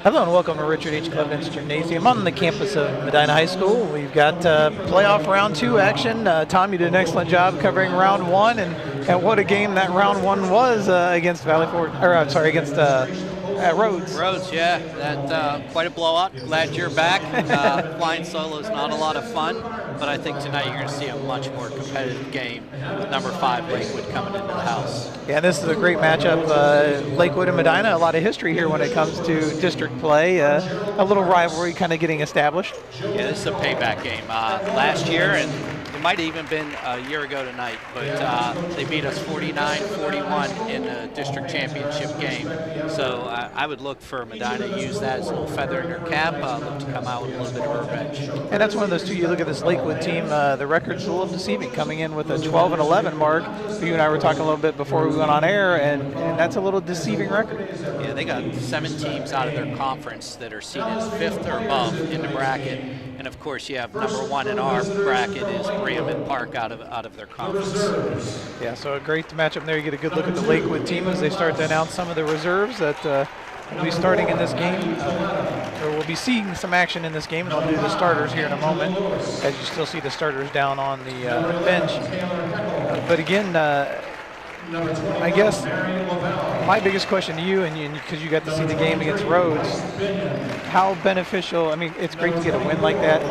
Hello and welcome to Richard H. Clements Gymnasium on the campus of Medina High School. We've got playoff round 2 action. Tom, you did an excellent job covering round 1, and what a game that round 1 was against Valley Forge, or I'm sorry, against Rhodes. Rhodes, yeah, that quite a blowout. Glad you're back. Flying solo is not a lot of fun, but I think tonight you're going to see a much more competitive game with number 5 Lakewood coming into the house. Yeah, this is a great matchup. Lakewood and Medina, a lot of history here when it comes to district play. A little rivalry kind of getting established. Yeah, this is a payback game. Last year, and it might have even been a year ago tonight, but they beat us 49-41 in the district championship game. So I would look for Medina to use that as a little feather in their cap, look to come out with a little bit of revenge. And that's one of those two. You look at this Lakewood team, the record's a little deceiving, coming in with a 12-11 mark. You and I were talking a little bit before we went on air, and that's a little deceiving record. Yeah, they got 7 teams out of their conference that are seated 5th or above in the bracket. And of course, you have number 1 in our bracket is Brigham and Park out of their conference. Yeah, so a great matchup there. You get a good look at the Lakewood team as they start to announce some of the reserves that will be starting in this game. Or we'll be seeing some action in this game, and I'll do the starters here in a moment, as you still see the starters down on the bench. But again, I guess my biggest question to you, and because you got to see the game against Rhodes, how beneficial, I mean, it's great to get a win like that,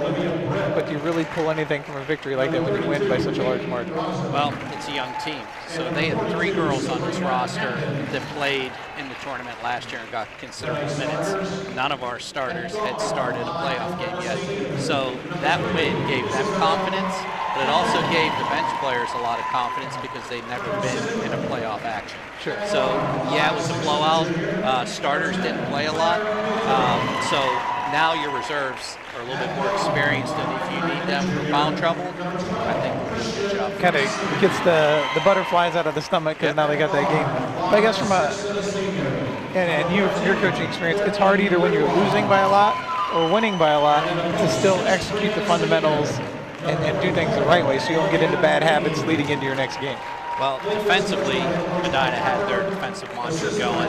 but do you really pull anything from a victory like that when you win by such a large margin? Well, it's a young team. So they had 3 girls on this roster that played in the tournament last year and got considerable minutes. None of our starters had started a playoff game yet. So that win gave them confidence, but it also gave the bench players a lot of confidence because they'd never been in a playoff action. Sure. So, yeah, it was a blowout. Starters didn't play a lot. So now your reserves are a little bit more experienced, and if you need them for foul trouble, I think we're doing a good job. Kind of gets the butterflies out of the stomach because now they got that game. But I guess from your coaching experience, it's hard either when you're losing by a lot or winning by a lot to still execute the fundamentals and do things the right way so you don't get into bad habits leading into your next game. Well, defensively, Medina had their defensive mantra going.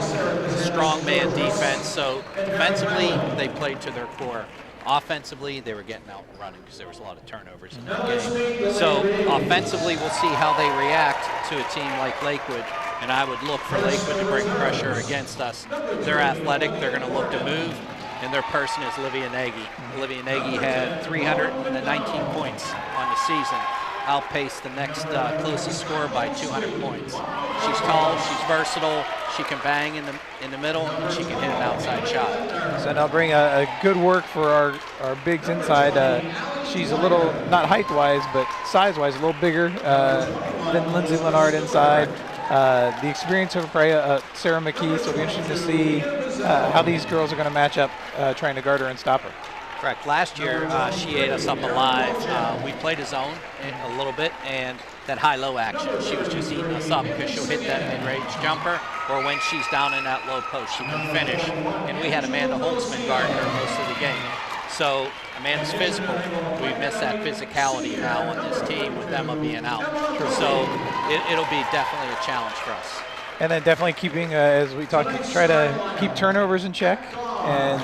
Strong man defense. So defensively, they played to their core. Offensively, they were getting out and running because there was a lot of turnovers in that game. So offensively, we'll see how they react to a team like Lakewood. And I would look for Lakewood to bring pressure against us. They're athletic. They're going to look to move. And their person is Olivia Nagy. Olivia Nagy had 319 points on the season. Outpaced the next closest scorer by 200 points. She's tall, she's versatile, she can bang in the middle, and she can hit an outside shot. So now bring a good work for our bigs inside. She's a little, not height-wise, but size-wise, a little bigger than Lindsay Leonard inside. The experience of Sarah McKee, so it'll be interesting to see how these girls are going to match up trying to guard her and stop her. Correct. Last year, she ate us up alive. We played a zone a little bit, and that high-low action, she was just eating us up because she'll hit that mid-range jumper, or when she's down in that low post, she can finish. And we had Amanda Holtzman guarding her most of the game. So Amanda's physical. We miss that physicality now on this team with Emma being out. So it'll be definitely a challenge for us. And then definitely keeping, as we talked, try to keep turnovers in check, and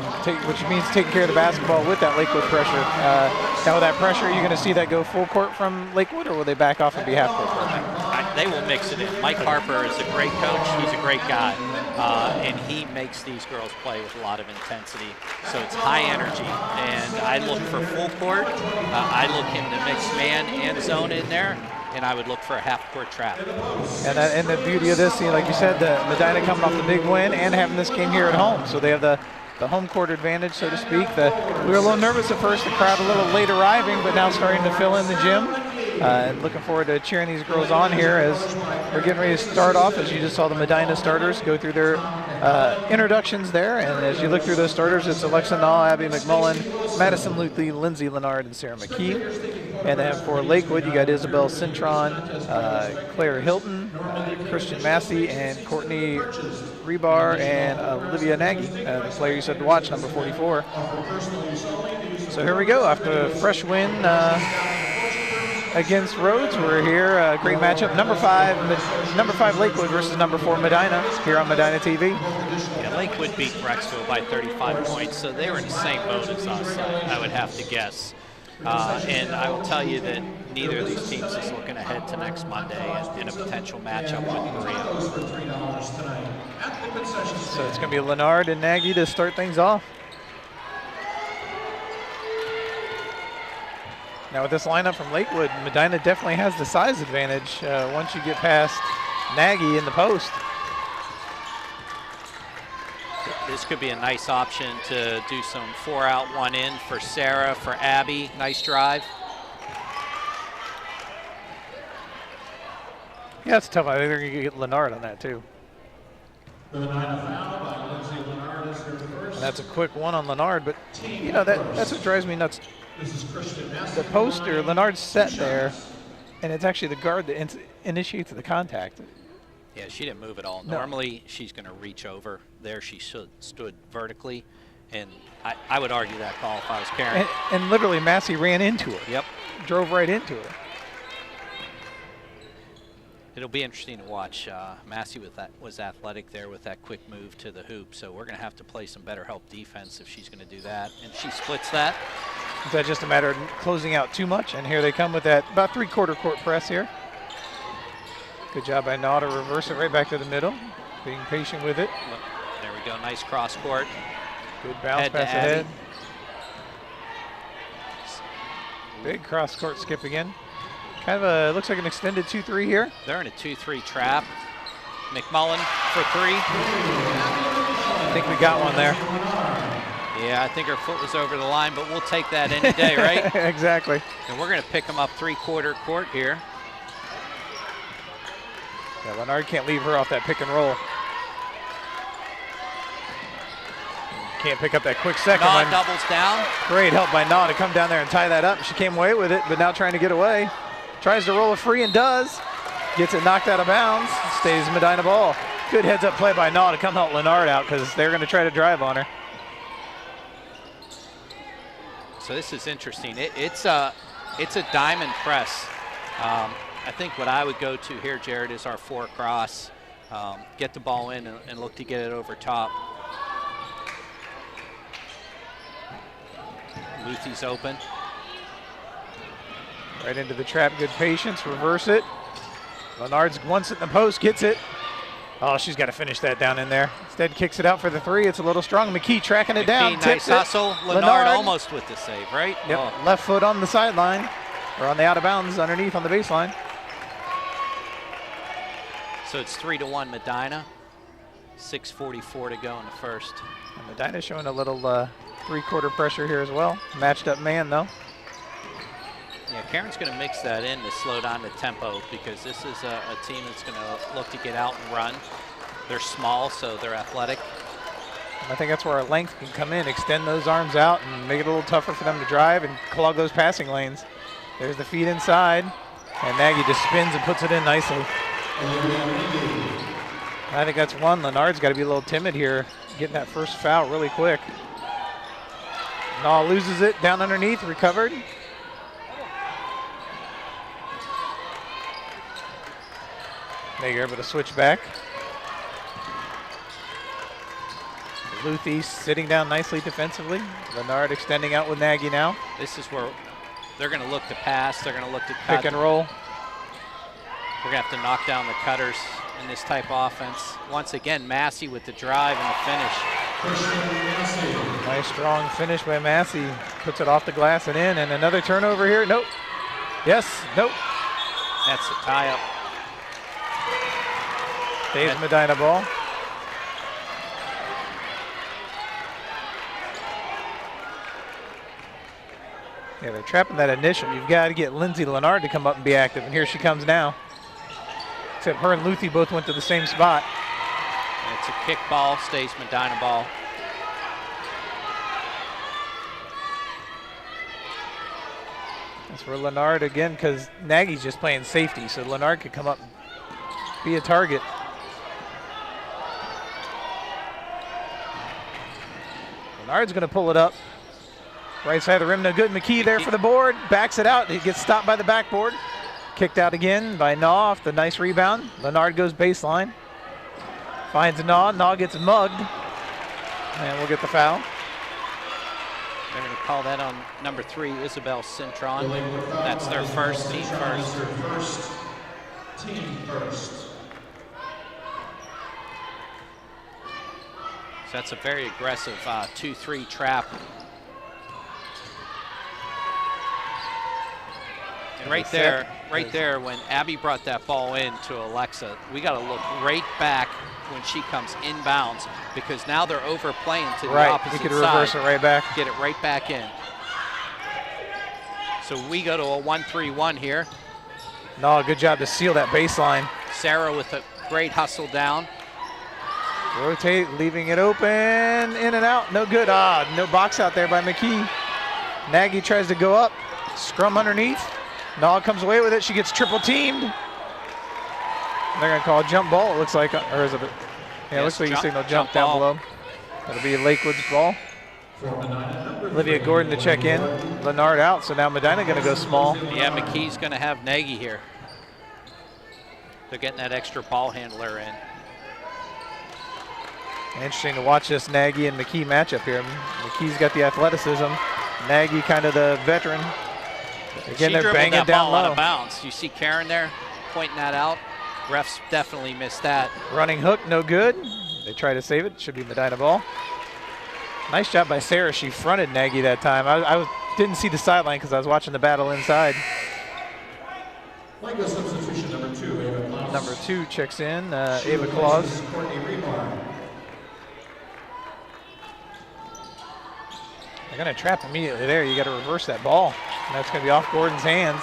which means taking care of the basketball with that Lakewood pressure. Now with that pressure, you're going to see that go full court from Lakewood, or will they back off and be half court? They will mix it in. Mike Harper is a great coach. He's a great guy, and he makes these girls play with a lot of intensity. So it's high energy, and I look for full court. I look in the mixed man and zone in there. And I would look for a half-court trap. And the beauty of this, like you said, the Medina coming off the big win and having this game here at home. So they have the home court advantage, so to speak. We were a little nervous at first, the crowd a little late arriving, but now starting to fill in the gym. And looking forward to cheering these girls on here as we're getting ready to start off. As you just saw the Medina starters go through their introductions there. And as you look through those starters, it's Alexa Nall, Abby McMullen, Madison Luthley, Lindsay Leonard, and Sarah McKee. And then for Lakewood, you got Isabel Cintron, Claire Hilton, Christian Massey, and Courtney Rebar, and Olivia Nagy, the player you said to watch, number 44. So here we go. After a fresh win against Rhodes, we're here. Great matchup. Number 5 Lakewood versus number 4 Medina here on Medina TV. Yeah, Lakewood beat Brecksville by 35 points, so they were in the same boat as us, I would have to guess. And I will tell you that neither of these teams is looking ahead to next Monday in a potential matchup with Berea. So it's going to be Leonard and Nagy to start things off. Now with this lineup from Lakewood, Medina definitely has the size advantage once you get past Nagy in the post. This could be a nice option to do some 4 out, 1 in for Sarah, for Abby. Nice drive. Yeah, it's tough. I think they're going to get Leonard on that too. And that's a quick one on Leonard, but you know that's what drives me nuts. The poster, Leonard's set there, and it's actually the guard that initiates the contact. Yeah, she didn't move at all. No. Normally, she's going to reach over. There she stood vertically, and I would argue that call if I was parent. And literally, Massey ran into her. Yep. Drove right into her. It'll be interesting to watch. Massey was athletic there with that quick move to the hoop, so we're going to have to play some better help defense if she's going to do that. And she splits that. Is that just a matter of closing out too much? And here they come with that about 3/4 court press here. Good job by Naw to reverse it right back to the middle. Being patient with it. There we go, nice cross court. Good bounce pass ahead. Big cross court skip again. Kind of a, looks like an extended 2-3 here. They're in a 2-3 trap. McMullen for 3. I think we got one there. Yeah, I think her foot was over the line, but we'll take that any day, right? Exactly. And we're going to pick them up 3/4 court here. Yeah, Leonard can't leave her off that pick and roll. Can't pick up that quick second Naw one. doubles down. Great help by Naw to come down there and tie that up. She came away with it, but now trying to get away. Tries to roll it free and does. Gets it knocked out of bounds. Stays Medina ball. Good heads up play by Naw to come help Leonard out because they're going to try to drive on her. So this is interesting. It's a diamond press. I think what I would go to here, Jared, is our 4 cross. Get the ball in and look to get it over top. Lucy's open. Right into the trap, good patience, reverse it. Leonard's once it in the post, gets it. Oh, she's got to finish that down in there. Instead kicks it out for the 3, it's a little strong. McKee tracking it down, nice hustle. Leonard almost with the save, right? Yep, Oh. left foot on the sideline, or on the out of bounds underneath on the baseline. So it's 3-1 Medina. 6:44 to go in the first. And Medina showing a little 3/4 pressure here as well. Matched up man though. Yeah, Karen's going to mix that in to slow down the tempo because this is a team that's going to look to get out and run. They're small, so they're athletic. And I think that's where our length can come in, extend those arms out and make it a little tougher for them to drive and clog those passing lanes. There's the feed inside, and Nagy just spins and puts it in nicely. I think that's one. Leonard's got to be a little timid here, getting that first foul really quick. Naw loses it, down underneath, recovered. They are able to switch back. Luthi sitting down nicely defensively. Leonard extending out with Nagy now. This is where they're going to look to pass. They're going to look to cut. Pick and roll. We're going to have to knock down the cutters in this type of offense. Once again, Massey with the drive and the finish. Nice strong finish by Massey. Puts it off the glass and in. And another turnover here. Nope. Yes. Nope. That's the tie-up. Stays Medina ball. Yeah, they're trapping that initial. You've got to get Lindsay Leonard to come up and be active. And here she comes now. Except her and Luthi both went to the same spot. And it's a kick ball, stays Medina ball. That's for Leonard again because Nagy's just playing safety. So Leonard could come up and be a target. Leonard's going to pull it up. Right side of the rim, no good. McKee there for the board. Backs it out. He gets stopped by the backboard. Kicked out again by Naw off the nice rebound. Leonard goes baseline. Finds Naw. Naw gets mugged. And we'll get the foul. They're going to call that on number 3, Isabel Cintron. That's their first, team first. Team first. So that's a very aggressive 2-3 trap. And right there, when Abby brought that ball in to Alexa, we got to look right back when she comes inbounds, because now they're overplaying to the opposite side. You could reverse it right back. Get it right back in. So we go to a 1-3-1 here. No, good job to seal that baseline. Sarah with a great hustle down. Rotate, leaving it open, in and out, no good. No box out there by McKee. Nagy tries to go up, scrum underneath. Nog comes away with it, she gets triple teamed. They're gonna call a jump ball, it looks like, or is it? Yeah, it looks like you signal jump down below. That'll be Lakewood's ball. Olivia Gordon to check in, Lennard out, so now Medina gonna go small. Yeah, McKee's gonna have Nagy here. They're getting that extra ball handler in. Interesting to watch this Nagy and McKee matchup here. McKee's got the athleticism, Nagy kind of the veteran. Again, they're banging that down ball low. Out of bounds. You see Karen there pointing that out. Refs definitely missed that. Running hook, no good. They try to save it. Should be Medina ball. Nice job by Sarah. She fronted Nagy that time. I didn't see the sideline because I was watching the battle inside. Legal substitution number 2, Ava Claus. Number 2 checks in, Ava Claus. They're going to trap immediately there. You got to reverse that ball. And that's going to be off Gordon's hands.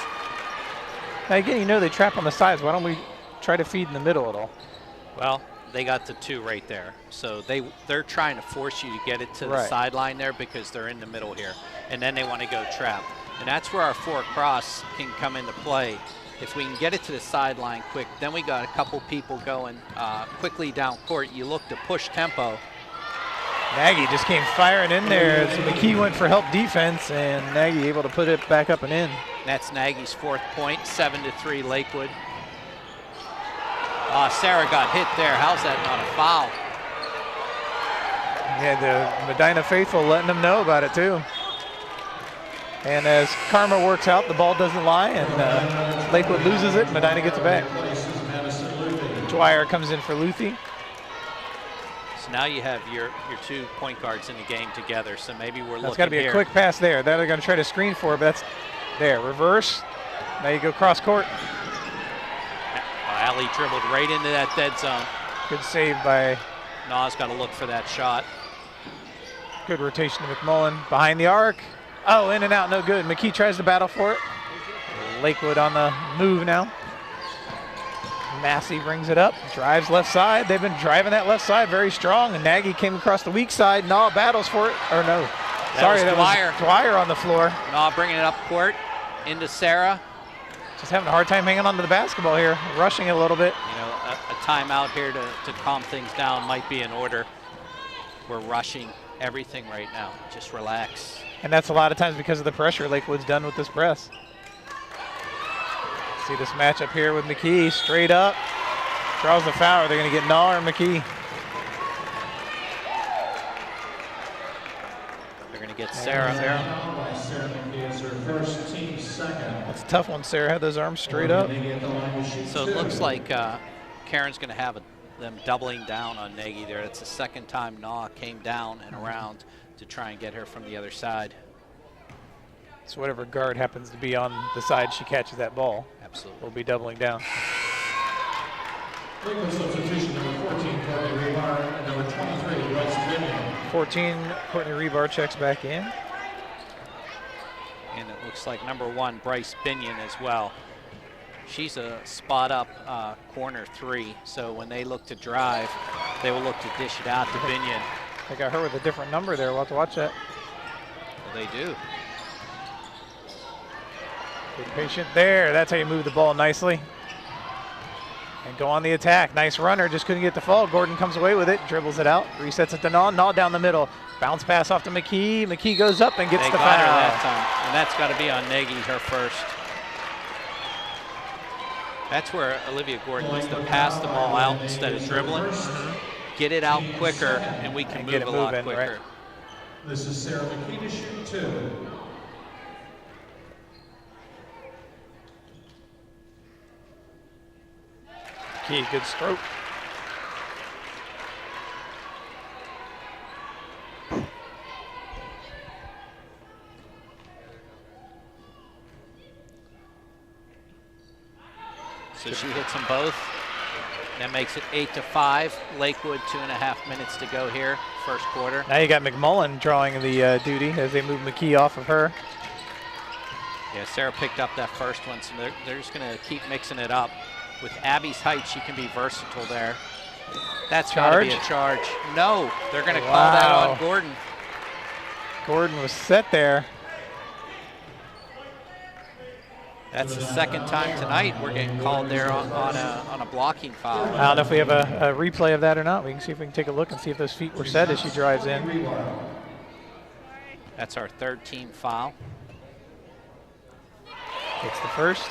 Now again, you know they trap on the sides. Why don't we try to feed in the middle at all? Well, they got the 2 right there. So they're trying to force you to get it to the sideline there because they're in the middle here. And then they want to go trap. And that's where our 4 cross can come into play. If we can get it to the sideline quick, then we got a couple people going quickly down court. You look to push tempo. Nagy just came firing in there. So McKee went for help defense, and Nagy able to put it back up and in. That's Nagy's 4th point, 7-3 Lakewood. Sarah got hit there. How's that not a foul? Yeah, the Medina faithful letting them know about it too. And as karma works out, the ball doesn't lie, and Lakewood loses it. Medina gets it back. Dwyer comes in for Luthi. So now you have your 2 point guards in the game together. So maybe we're looking here. That's got to be a quick pass there. They're going to try to screen for it, but that's there. Reverse. Now you go cross court. Allie dribbled right into that dead zone. Good save by. Nas got to look for that shot. Good rotation to McMullen. Behind the arc. Oh, in and out, no good. McKee tries to battle for it. Lakewood on the move now. Massey brings it up, drives left side. They've been driving that left side very strong, and Nagy came across the weak side. Nah battles for it, or no. Sorry, that was Dwyer on the floor. Nah bringing it up court into Sarah. Just having a hard time hanging on to the basketball here, rushing it a little bit. You know, a timeout here to calm things down might be in order. We're rushing everything right now. Just relax. And that's a lot of times because of the pressure Lakewood's done with this press. See this matchup here with McKee, straight up. Draws the foul. They're going to get Naw or McKee. They're going to get Sarah. That's a tough one. Sarah had those arms straight up. So it looks like Karen's going to have them doubling down on Nagy there. It's the 2nd time Naw came down and around to try and get her from the other side. So whatever guard happens to be on the side she catches that ball. Absolutely. We'll be doubling down. Substitution number 14, Courtney Rebar, and number 23, Bryce Binion. 14, Courtney Rebar checks back in. And it looks like number 1, Bryce Binion as well. She's a spot up corner 3, so when they look to drive, they will look to dish it out to Binion. They got her with a different number there. We'll have to watch that. Well, they do. Good patient there. That's how you move the ball nicely. And go on the attack. Nice runner. Just couldn't get the fall. Gordon comes away with it. Dribbles it out. Resets it to Naw. Naw down the middle. Bounce pass off to McKee. McKee goes up and gets the foul. They got her that time. And that's got to be on Nagy, her first. That's where Olivia Gordon needs to pass the ball out instead of dribbling. get it out quicker, and we can move a lot quicker. Right? This is Sarah McKee to shoot 2. Key, good stroke. So she hits them both. That makes it 8-5. Lakewood, 2.5 minutes to go here, first quarter. Now you got McMullen drawing the duty as they move McKee off of her. Yeah, Sarah picked up that first one, so they're just going to keep mixing it up. With Abby's height, she can be versatile there. That's got to be a charge. No, they're going to call that on Gordon. Gordon was set there. That's the second time tonight we're getting called there on a blocking foul. I don't know if we have a replay of that or not. We can see if we can take a look and see if those feet were set as she drives in. That's our third team foul. It's the first.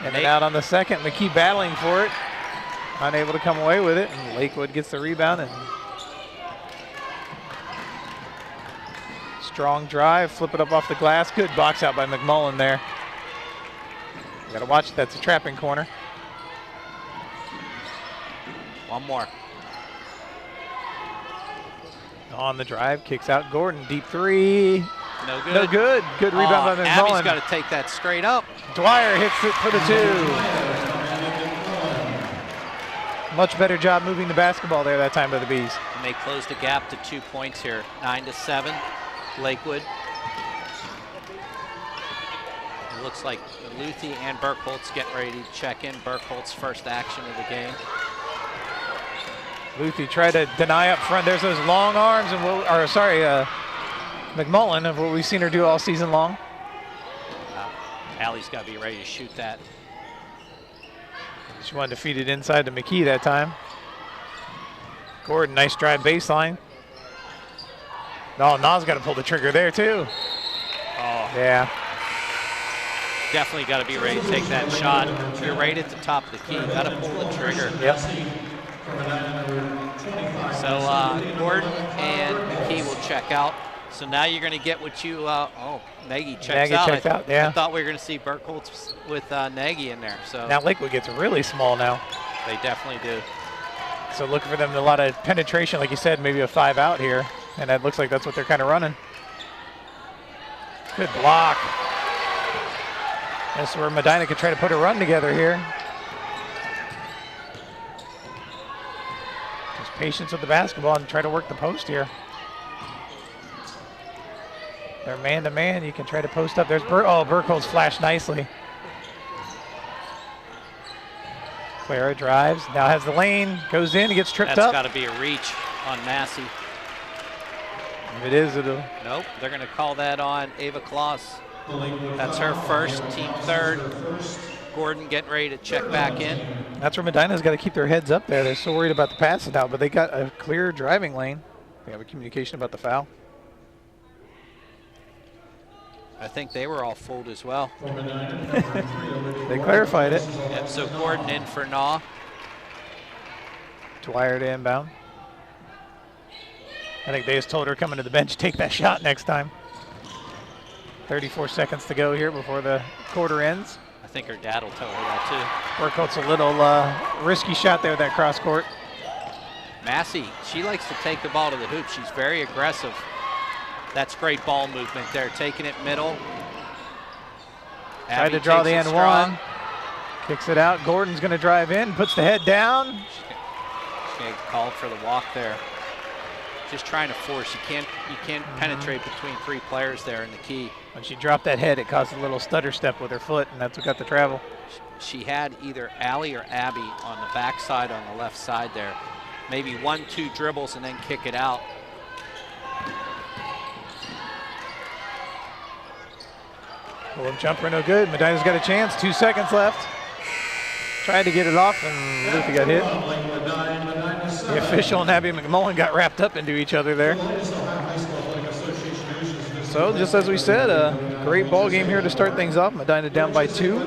And then out on the second, McKee battling for it. Unable to come away with it, and Lakewood gets the rebound. And strong drive, flip it up off the glass. Good box out by McMullen there. You gotta watch, that's a trapping corner. One more. On the drive, kicks out Gordon, deep three. No good. No good. Good rebound by McMullen. Abby's got to take that straight up. Dwyer hits it for the 2. Much better job moving the basketball there that time by the Bees. And they closed the gap to 2 points here, 9-7, Lakewood. It looks like Luthi and Burkholtz getting ready to check in. Burkholt's first action of the game. Luthi tried to deny up front. There's those long arms, and McMullen of what we've seen her do all season long. Allie's got to be ready to shoot that. She wanted to feed it inside to McKee that time. Gordon, nice drive baseline. No, Na's got to pull the trigger there too. Oh, yeah. Definitely got to be ready to take that shot. You're right at the top of the key. Got to pull the trigger. Yep. So Gordon and McKee will check out. So now you're going to get what you, Nagy checks out. Checked out, yeah. I thought we were going to see Burkholtz with Nagy in there. So now Lakewood gets really small now. They definitely do. So looking for them a lot of penetration, like you said, maybe a 5 out here. And that looks like that's what they're kind of running. Good block. That's where Medina could try to put a run together here. Just patience with the basketball and try to work the post here. They're man-to-man. You can try to post up. There's Burkholtz flashed nicely. Clara drives. Now has the lane. Goes in. He gets tripped up. That's got to be a reach on Massey. If it is, it'll. Nope. They're going to call that on Ava Kloss. That's her first, team third. Gordon getting ready to check back in. That's where Medina's got to keep their heads up there. They're so worried about the passes out, but they got a clear driving lane. They have a communication about the foul. I think they were all fooled as well. They clarified it. Yep, so Gordon in for Naw. Dwyer to inbound. I think they just told her coming to the bench, take that shot next time. 34 seconds to go here before the quarter ends. I think her dad will tell her that too. Burkholtz a little risky shot there with that cross court. Massey, she likes to take the ball to the hoop. She's very aggressive. That's great ball movement there, taking it middle. Tried to draw the end one. Kicks it out. Gordon's going to drive in, puts the head down. She's going to call for the walk there. Just trying to force. You can't penetrate between 3 players there in the key. When she dropped that head, it caused a little stutter step with her foot, and that's what got the travel. She had either Allie or Abby on the backside on the left side there. Maybe 1-2 dribbles and then kick it out. Pull-up jumper, no good. Medina's got a chance. 2 seconds left. Tried to get it off, and Luthi got hit. The official and Abby McMullen got wrapped up into each other there. So just as we said, a great ball game here to start things off. Medina down by 2.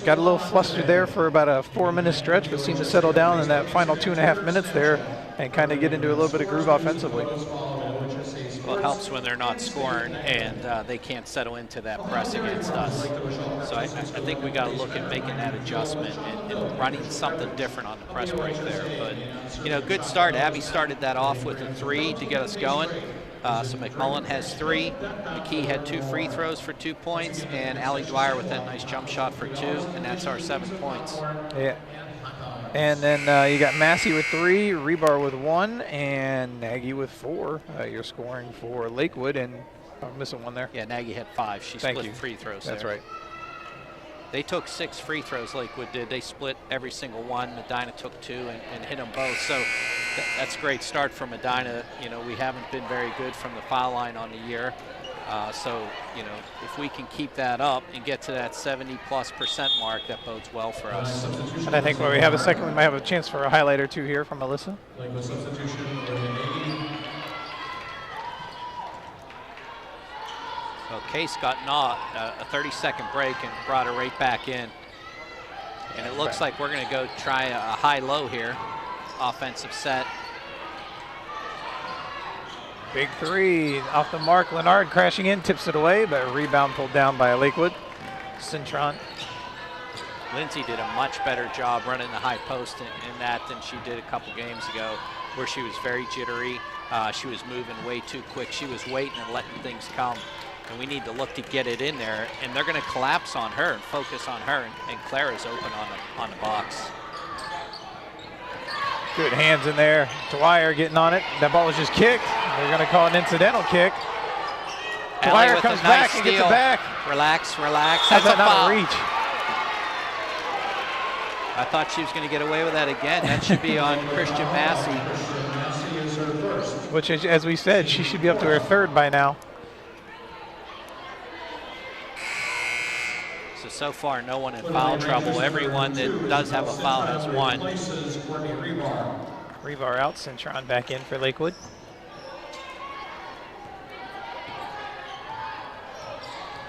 Got a little flustered there for about a 4-minute stretch, but seemed to settle down in that final 2.5 minutes there and kind of get into a little bit of groove offensively. Well, it helps when they're not scoring and they can't settle into that press against us. So I think we got to look at making that adjustment and running something different on the press break there. But, you know, good start. Abby started that off with a 3 to get us going. So McMullen has 3. McKee had 2 free throws for 2 points, and Allie Dwyer with that nice jump shot for 2, and that's our 7 points. Yeah. And then you got Massey with 3, Rebar with 1, and Nagy with 4. You're scoring for Lakewood, and I'm missing one there. Yeah, Nagy had 5. She split free throws That's there. right. They took 6 free throws, Lakewood did. They split every single one. Medina took 2 and hit them both. So that's a great start for Medina. You know, we haven't been very good from the foul line on the year. So, you know, if we can keep that up and get to that 70+% mark, that bodes well for us. And I think when we have a second, we might have a chance for a highlight or 2 here from Alyssa. Lakewood substitution, Nagy. Well, Case got a 30-second break and brought her right back in. And it looks like we're going to go try a high-low here, offensive set. Big 3 off the mark. Leonard crashing in, tips it away, but a rebound pulled down by Lakewood. Cintron. Lindsay did a much better job running the high post in that than she did a couple games ago, where she was very jittery. She was moving way too quick. She was waiting and letting things come. And we need to look to get it in there, and they're going to collapse on her and focus on her, and Clara's open on the box. Good hands in there. Dwyer getting on it. That ball was just kicked. They're going to call it an incidental kick. Dwyer comes back and gets it back. Relax, relax. How's That's that a foul. not a reach? I thought she was going to get away with that again. That should be on Christian Massey. Which, as we said, she should be up to her 3rd by now. So far, no one in foul trouble. Everyone that does have a foul has 1. Rebar out, Cintron back in for Lakewood.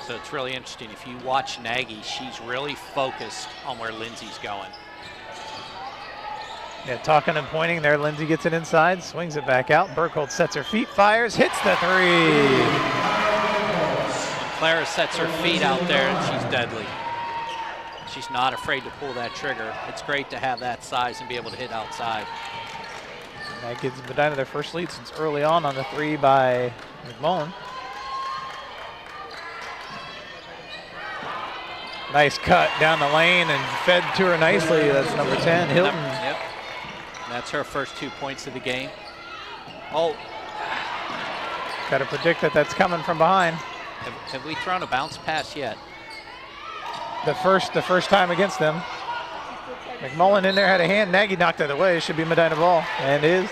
So it's really interesting. If you watch Nagy, she's really focused on where Lindsay's going. Yeah, talking and pointing there. Lindsay gets it inside, swings it back out. Burkholz sets her feet, fires, hits the 3. Clara sets her feet out there, and she's deadly. She's not afraid to pull that trigger. It's great to have that size and be able to hit outside. And that gives Medina their first lead since early on the 3 by McMullen. Nice cut down the lane and fed to her nicely. That's number 10, Hilton. Yep. That's her first 2 points of the game. Oh. Got to predict that that's coming from behind. Have we thrown a bounce pass yet? The first time against them. McMullen in there had a hand. Nagy knocked it away. It should be Medina ball, and is.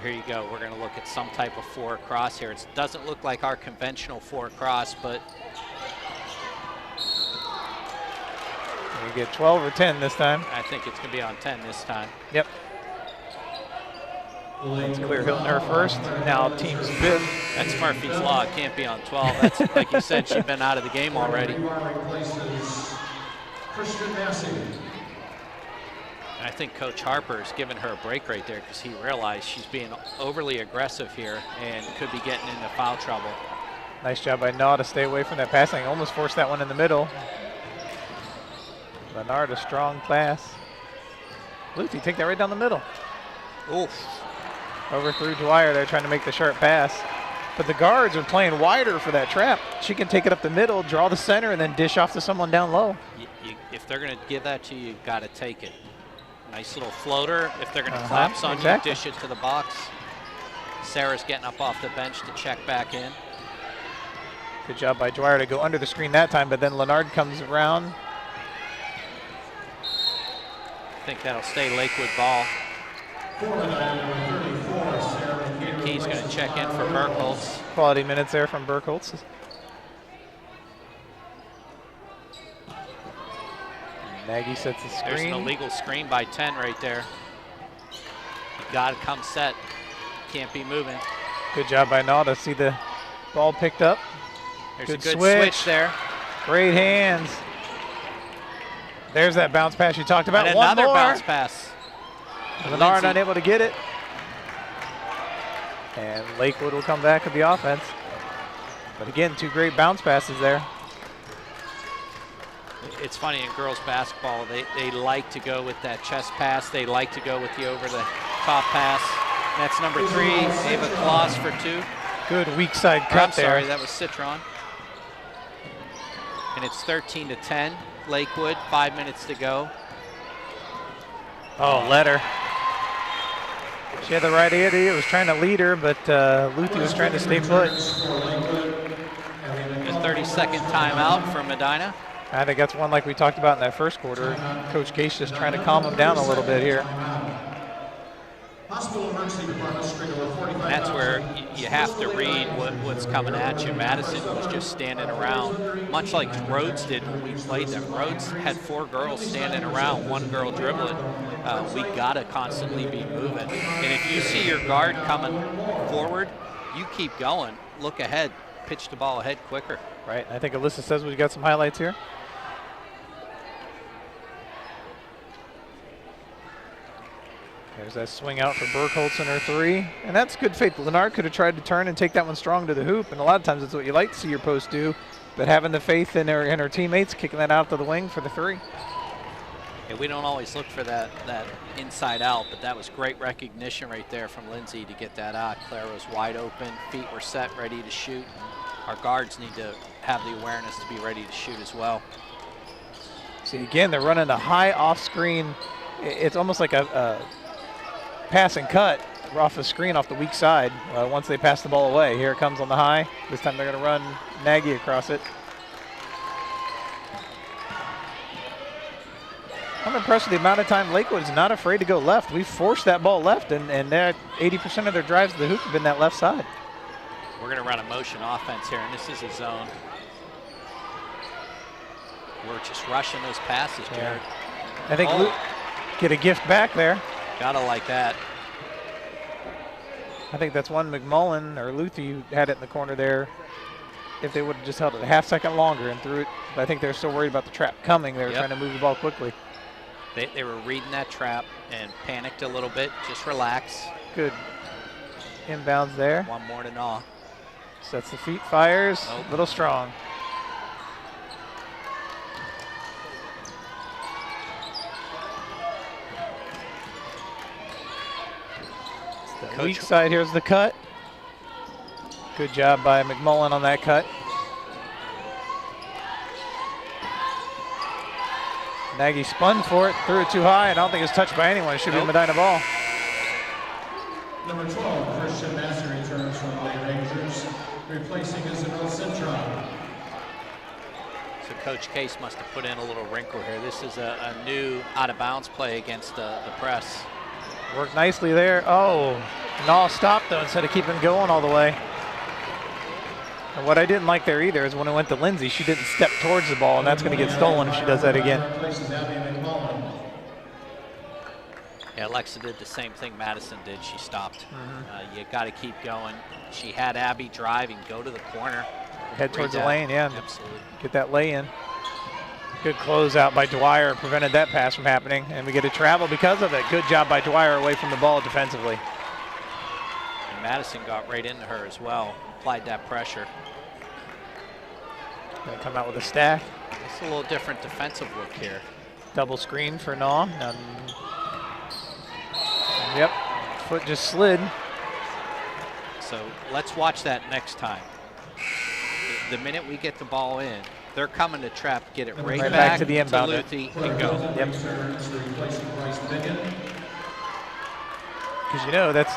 Here you go. We're going to look at some type of 4 across here. It doesn't look like our conventional 4 across, but you get 12 or 10 this time. I think it's going to be on 10 this time. Yep. Let's clear Hilton her first. Now team's 5th. That's Murphy's Law. It can't be on 12. That's, like you said, she's been out of the game already. Christian Massey. I think Coach Harper is giving her a break right there because he realized she's being overly aggressive here and could be getting into foul trouble. Nice job by Naw to stay away from that passing. Almost forced that one in the middle. Leonard, a strong pass. Luthi, take that right down the middle. Oof. Over through Dwyer there trying to make the sharp pass. But the guards are playing wider for that trap. She can take it up the middle, draw the center, and then dish off to someone down low. If they're going to give that to you, you've got to take it. Nice little floater. If they're going to collapse on you, dish it to the box. Sarah's getting up off the bench to check back in. Good job by Dwyer to go under the screen that time, but then Leonard comes around. I think that'll stay Lakewood ball. Key's going to check in for Burkholz. Quality minutes there from Burkholz. Nagy sets the screen. There's an illegal screen by 10 right there. You got to come set. Can't be moving. Good job by Naw to see the ball picked up. There's a good switch there. Great hands. There's that bounce pass you talked about. And One another more. bounce pass. Leonard unable to get it. And Lakewood will come back with the offense. But again, 2 great bounce passes there. It's funny, in girls basketball, they like to go with that chest pass. They like to go with the over-the-top pass. That's number 3, Ava Kloss for 2. Good weak side cut I'm sorry, there. that was Citron. And it's 13-10, Lakewood, 5 minutes to go. Oh, let her. She had the right idea, was trying to lead her, but Luthi was trying to stay put. A 30-second timeout for Medina. I think that's one like we talked about in that first quarter. Coach Case just trying to calm them down a little bit here. That's where you have to read what's coming at you. Madison was just standing around, much like Rhodes did when we played them. Rhodes had 4 girls standing around, 1 girl dribbling. We got to constantly be moving. And if you see your guard coming forward, you keep going. Look ahead, pitch the ball ahead quicker. Right, I think Alyssa says we got some highlights here. There's that swing out for Burkholz in her 3. And that's good faith. Leonard could have tried to turn and take that one strong to the hoop. And a lot of times it's what you like to see your post do. But having the faith in her teammates, kicking that out to the wing for the 3. Yeah, we don't always look for that inside out, but that was great recognition right there from Lindsay to get that out. Clara was wide open, feet were set, ready to shoot. Our guards need to have the awareness to be ready to shoot as well. See, again, they're running a high off-screen. It's almost like a pass and cut off the screen off the weak side once they pass the ball away. Here it comes on the high. This time they're going to run Nagy across it. I'm impressed with the amount of time Lakewood is not afraid to go left. We forced that ball left, and 80% of their drives to the hoop have been that left side. We're going to run a motion offense here, and this is a zone. We're just rushing those passes, Jared. I think Luke get a gift back there. Gotta like that. I think that's one McMullen or Luthi had it in the corner there. If they would have just held it a half second longer and threw it, but I think they're still worried about the trap coming. They were trying to move the ball quickly. They were reading that trap and panicked a little bit. Just relax. Good inbounds there. One more to Naw. Sets the feet, fires, a little strong. The weak side, here's the cut. Good job by McMullen on that cut. Nagy spun for it, threw it too high, and I don't think it's touched by anyone. It should be a Medina ball. Number 12, Christian Massey returns from the Rangers, replacing Isabel Citron. So Coach Case must have put in a little wrinkle here. This is a new out-of-bounds play against the press. Worked nicely there. Oh, Naw stopped though instead of keeping going all the way. And what I didn't like there either is when it went to Lindsay, she didn't step towards the ball, and that's going to get stolen if she does that again. Yeah, Alexa did the same thing Madison did. She stopped. You got to keep going. She had Abby driving, go to the corner. Head towards the lane, yeah. Absolutely. Get that lay in. Good closeout by Dwyer, prevented that pass from happening, and we get a travel because of it. Good job by Dwyer away from the ball defensively. And Madison got right into her as well, applied that pressure. Gonna come out with a stack. It's a little different defensive look here. Double screen for Naw. Yep, foot just slid. So let's watch that next time. The minute we get the ball in, they're coming to trap, get it right back to the inbound. Luthi and go. Yep. Because that's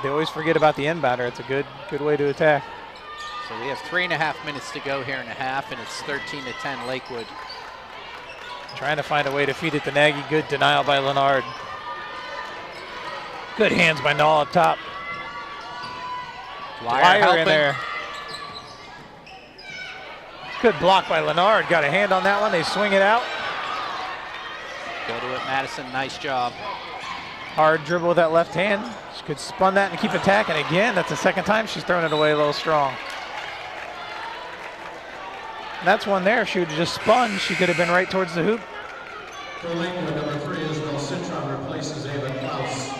they always forget about the inbounder. It's a good way to attack. So we have 3.5 minutes to go here in a half, and it's 13-10 Lakewood. Trying to find a way to feed it to Nagy. Good denial by Leonard. Good hands by Naw up top. Dwyer in there. Good block by Leonard. Got a hand on that one. They swing it out. Go to it, Madison. Nice job. Hard dribble with that left hand. She could spun that and keep attacking. Again, that's the second time she's thrown it away a little strong. And that's one there. If she would have just spun, she could have been right towards the hoop. For Lakewood, number 3, Isabel Citron replaces Ava Klaus.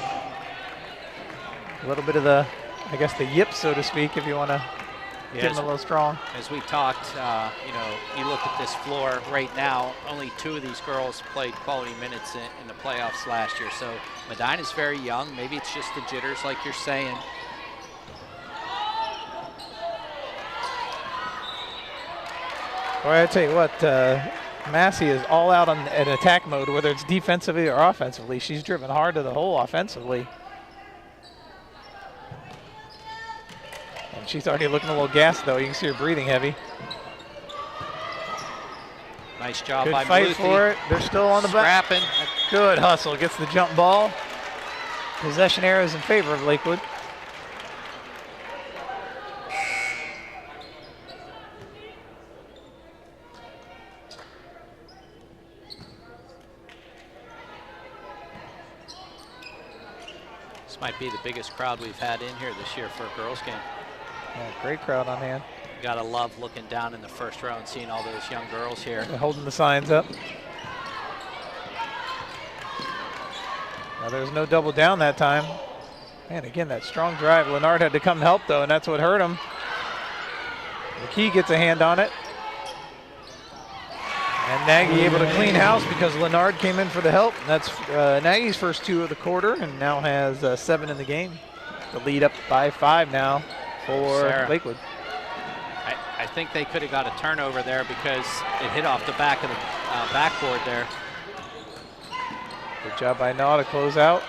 A little bit of the, I guess, the yip, so to speak, if you want to get them a little strong. As we talked, you know, you look at this floor right now, only 2 of these girls played quality minutes in the playoffs last year. So Medina's very young. Maybe it's just the jitters, like you're saying. Well, I tell you what, Massey is all out on an attack mode, whether it's defensively or offensively. She's driven hard to the hole offensively. And she's already looking a little gassed, though. You can see her breathing heavy. Nice job Good by fight Maluthi. for it. They're still on the back. Scrapping. Good hustle. Gets the jump ball. Possession arrows in favor of Lakewood. This might be the biggest crowd we've had in here this year for a girls game. Yeah, great crowd on hand. You gotta love looking down in the first row and seeing all those young girls here. They're holding the signs up. Now there's no double down that time. Man, again, that strong drive. Lennard had to come help, though, and that's what hurt him. McKee gets a hand on it. And Nagy able to clean house because Lennard came in for the help. And that's Nagy's first 2 of the quarter and now has 7 in the game. The lead up by 5 now for Sarah. Lakewood. I think they could have got a turnover there because it hit off the back of the backboard there. Good job by Naw to close out.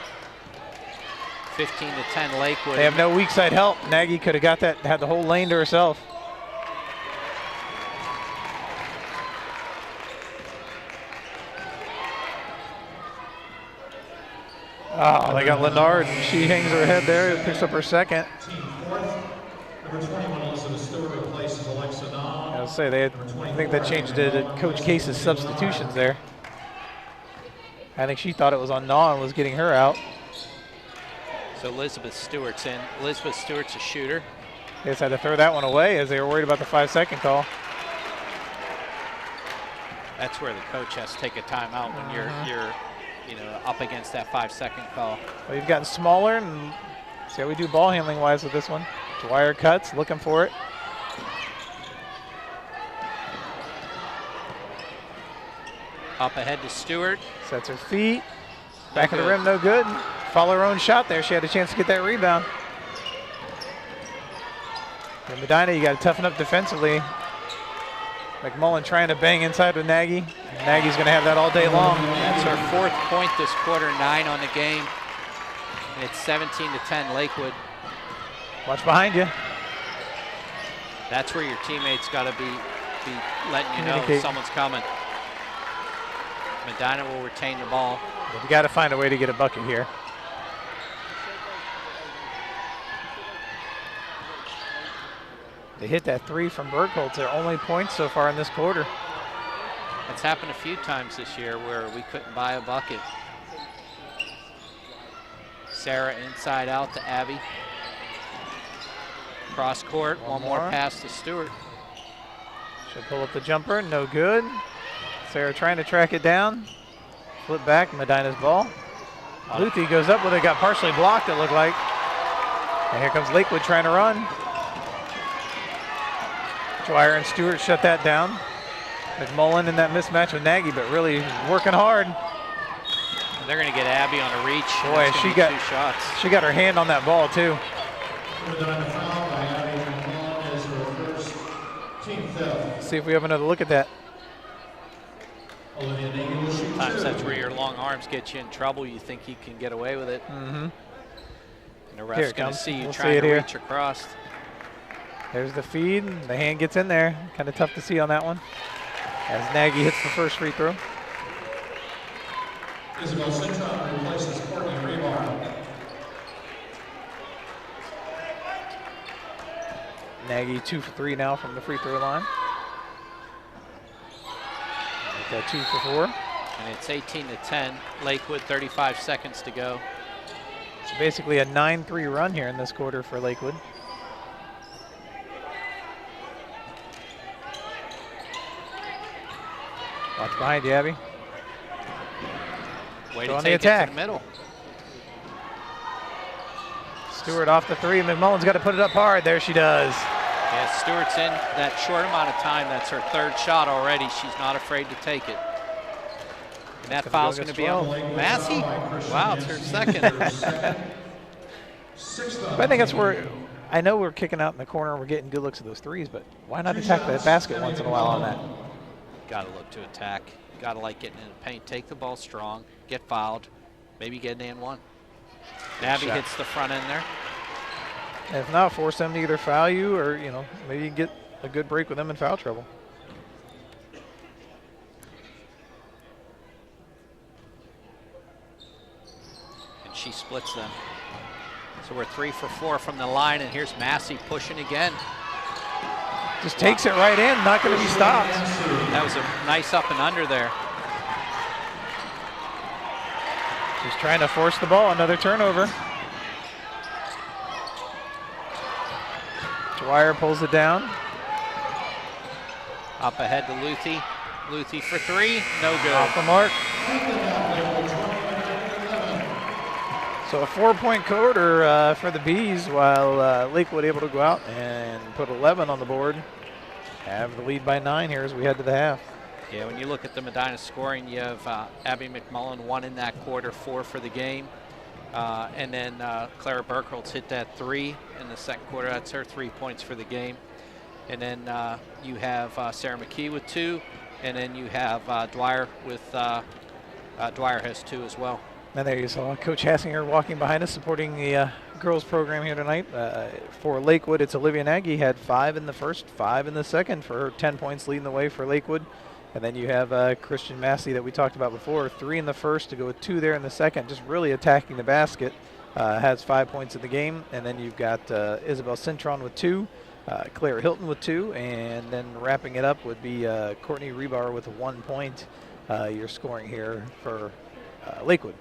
15 to 10 Lakewood. They have no weak side help. Nagy could have got that, had the whole lane to herself. Oh, they got Lennard, and she hangs her head there, picks up her second. Team 4th, number 21, Elizabeth Stewart replaces Alexa Naw. I was say I think that changed to Coach Case's substitutions there. I think she thought it was on Naw and was getting her out. So Elizabeth Stewart's in. Elizabeth Stewart's a shooter. They just had to throw that one away as they were worried about the 5-second call. That's where the coach has to take a timeout when you're you know, up against that 5-second call. Well, you've gotten smaller, and see how we do ball handling wise with this one. Dwyer cuts, looking for it. Up ahead to Stewart. Sets her feet. Back of the rim, no good. Follow her own shot there. She had a chance to get that rebound. And Medina, you got to toughen up defensively. McMullen trying to bang inside with Nagy. Nagy's going to have that all day long. That's her 4th point this quarter, 9 on the game. And it's 17 to 10 Lakewood. Watch behind you. That's where your teammates got to be letting you know someone's coming. Medina will retain the ball. You got to find a way to get a bucket here. They hit that 3 from Bergholtz. Their only points so far in this quarter. It's happened a few times this year where we couldn't buy a bucket. Sarah inside out to Abby. Cross court, one more pass to Stewart. She'll pull up the jumper, no good. Sarah trying to track it down. Flip back, Medina's ball. Luthi goes up with it, got partially blocked, it looked like. And here comes Lakewood trying to run. Dwyer and Stewart shut that down. McMullen in that mismatch with Nagy, but really working hard. And they're going to get Abby on a reach. Boy, she got 2 shots. She got her hand on that ball too. Medina foul by Abby McMullen is her first, team 5th. See if we have another look at that. Olivia Nagy will shoot Sometimes 2. that's where your long arms get you in trouble. You think you can get away with it. Mm-hmm. And the Here ref's it going to comes. see you We'll see trying it to here. reach across. There's the feed. The hand gets in there. Kind of tough to see on that one. As Nagy hits the first free throw. Isabel Citron replaces Courtney Rebar. Nagy 2 for 3 now from the free throw line. Make that 2 for 4. And it's 18-10. Lakewood, 35 seconds to go. It's basically a 9-3 run here in this quarter for Lakewood. Watch behind you, Abby. Way Go to on the take it attack. to the middle. Stewart off the three. McMullen's got to put it up hard. There she does. Yeah, Stewart's in that short amount of time. That's her third shot already. She's not afraid to take it. And that foul's going to be on Massey. Wow, it's her second. But I think that's where, I know we're kicking out in the corner and we're getting good looks at those threes, but why not attack that basket once in a while on that? Got to look to attack. Got to like getting in the paint. Take the ball strong. Get fouled. Maybe get an and one. Nabby hits the front end there. And if not, force them to either foul you or, you know, maybe you can get a good break with them in foul trouble. And she splits them. So we're 3 for 4 from the line, and here's Massey pushing again. Just takes it right in, not going to be stopped. That was a nice up and under there. Just trying to force the ball, another turnover. Dwyer pulls it down. Up ahead to Luthi. Luthi for three, no good. Off the mark. So a 4-point quarter for the Bees, while Lakewood able to go out and put 11 on the board. Have the lead by 9 here as we head to the half. Yeah, when you look at the Medina scoring, you have Abby McMullen 1 in that quarter, 4 for the game. And then Clara Burkholtz hit that 3 in the second quarter. That's her 3 points for the game. And then you have Sarah McKee with 2. And then you have Dwyer with, Dwyer has 2 as well. And there you saw Coach Hassinger walking behind us, supporting the girls program here tonight. For Lakewood, it's Olivia Nagy, had 5 in the first, 5 in the second for her 10 points leading the way for Lakewood. And then you have Christian Massey that we talked about before, 3 in the first to go with 2 there in the second, just really attacking the basket. Has 5 points in the game. And then you've got Isabel Cintron with 2, Claire Hilton with 2, and then wrapping it up would be Courtney Rebar with 1 point. You're scoring here for Lakewood.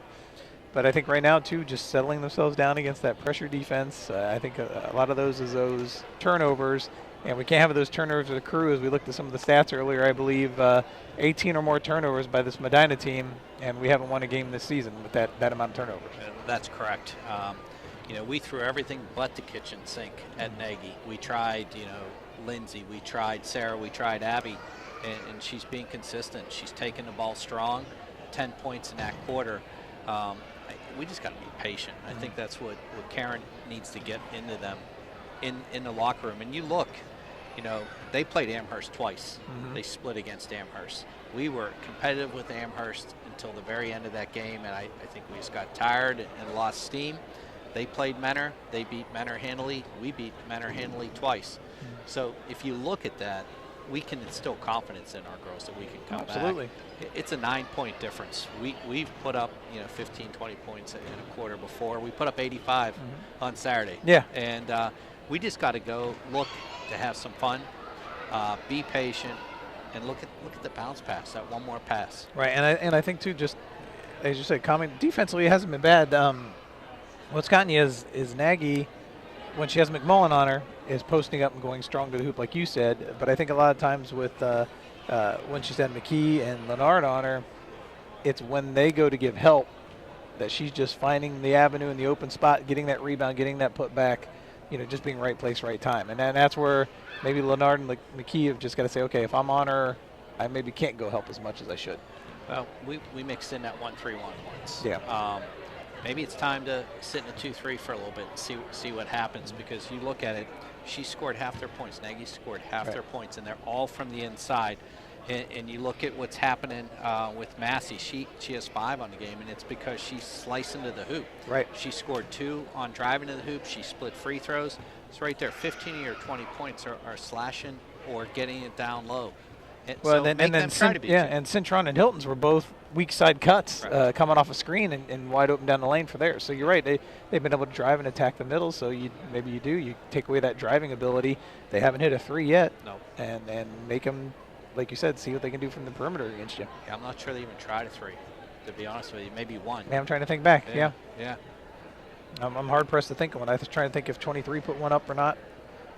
But I think right now, too, just settling themselves down against that pressure defense. I think a lot of those is those turnovers. And we can't have those turnovers accrue. As we looked at some of the stats earlier, I believe 18 or more turnovers by this Medina team, and we haven't won a game this season with that amount of turnovers. That's correct. You know, we threw everything but the kitchen sink at Nagy. We tried, you know, Lindsay, we tried Sarah, we tried Abby, and she's being consistent. She's taking the ball strong, 10 points in that quarter. We just got to be patient. I think that's what Karen needs to get into them in the locker room. And you look, you know, they played Amherst twice. They split against Amherst. We were competitive with Amherst until the very end of that game, and I think we just got tired and lost steam. They played Menor. They beat Menor handily. We beat Menor handily twice. So if you look at that, we can instill confidence in our girls that we can come Absolutely. back. It's a 9-point difference. We've put up, you know, 15, 20 points in a quarter before. We put up 85 on Saturday. Yeah. And we just got to go look to have some fun, be patient, and look at the bounce pass, that one more pass. Right, and I think too, just as you said, defensively it hasn't been bad. What's gotten you is Nagy, when she has McMullen on her, is posting up and going strong to the hoop, like you said. But I think a lot of times with when she's had McKee and Leonard on her, it's when they go to give help that she's just finding the avenue in the open spot, getting that rebound, getting that put back, you know, just being right place, right time. And that's where maybe Leonard and McKee have just got to say, okay, if I'm on her, I maybe can't go help as much as I should. Well, we mixed in that 1-3-1 once. Yeah. Maybe it's time to sit in a 2-3 for a little bit and see what happens, because you look at it, she scored half their points. Nagy scored half their points, and they're all from the inside. And you look at what's happening with Massey. She has 5 on the game, and it's because she's slicing to the hoop. Right. She scored 2 on driving to the hoop. She split free throws. It's right there. 15 of your 20 points are slashing or getting it down low. And well, so make them try to be and Cintron and Hilton's were both weak side cuts coming off a screen and wide open down the lane for theirs. So you're right, they've been able to drive and attack the middle. So you take away that driving ability. They haven't hit a 3 yet. No. And make them like you said, see what they can do from the perimeter against you. Yeah, I'm not sure they even tried a 3, to be honest with you. Maybe 1. Yeah, I'm trying to think back. Yeah. Yeah. I'm hard pressed to think of one. I was trying to think if 23 put one up or not.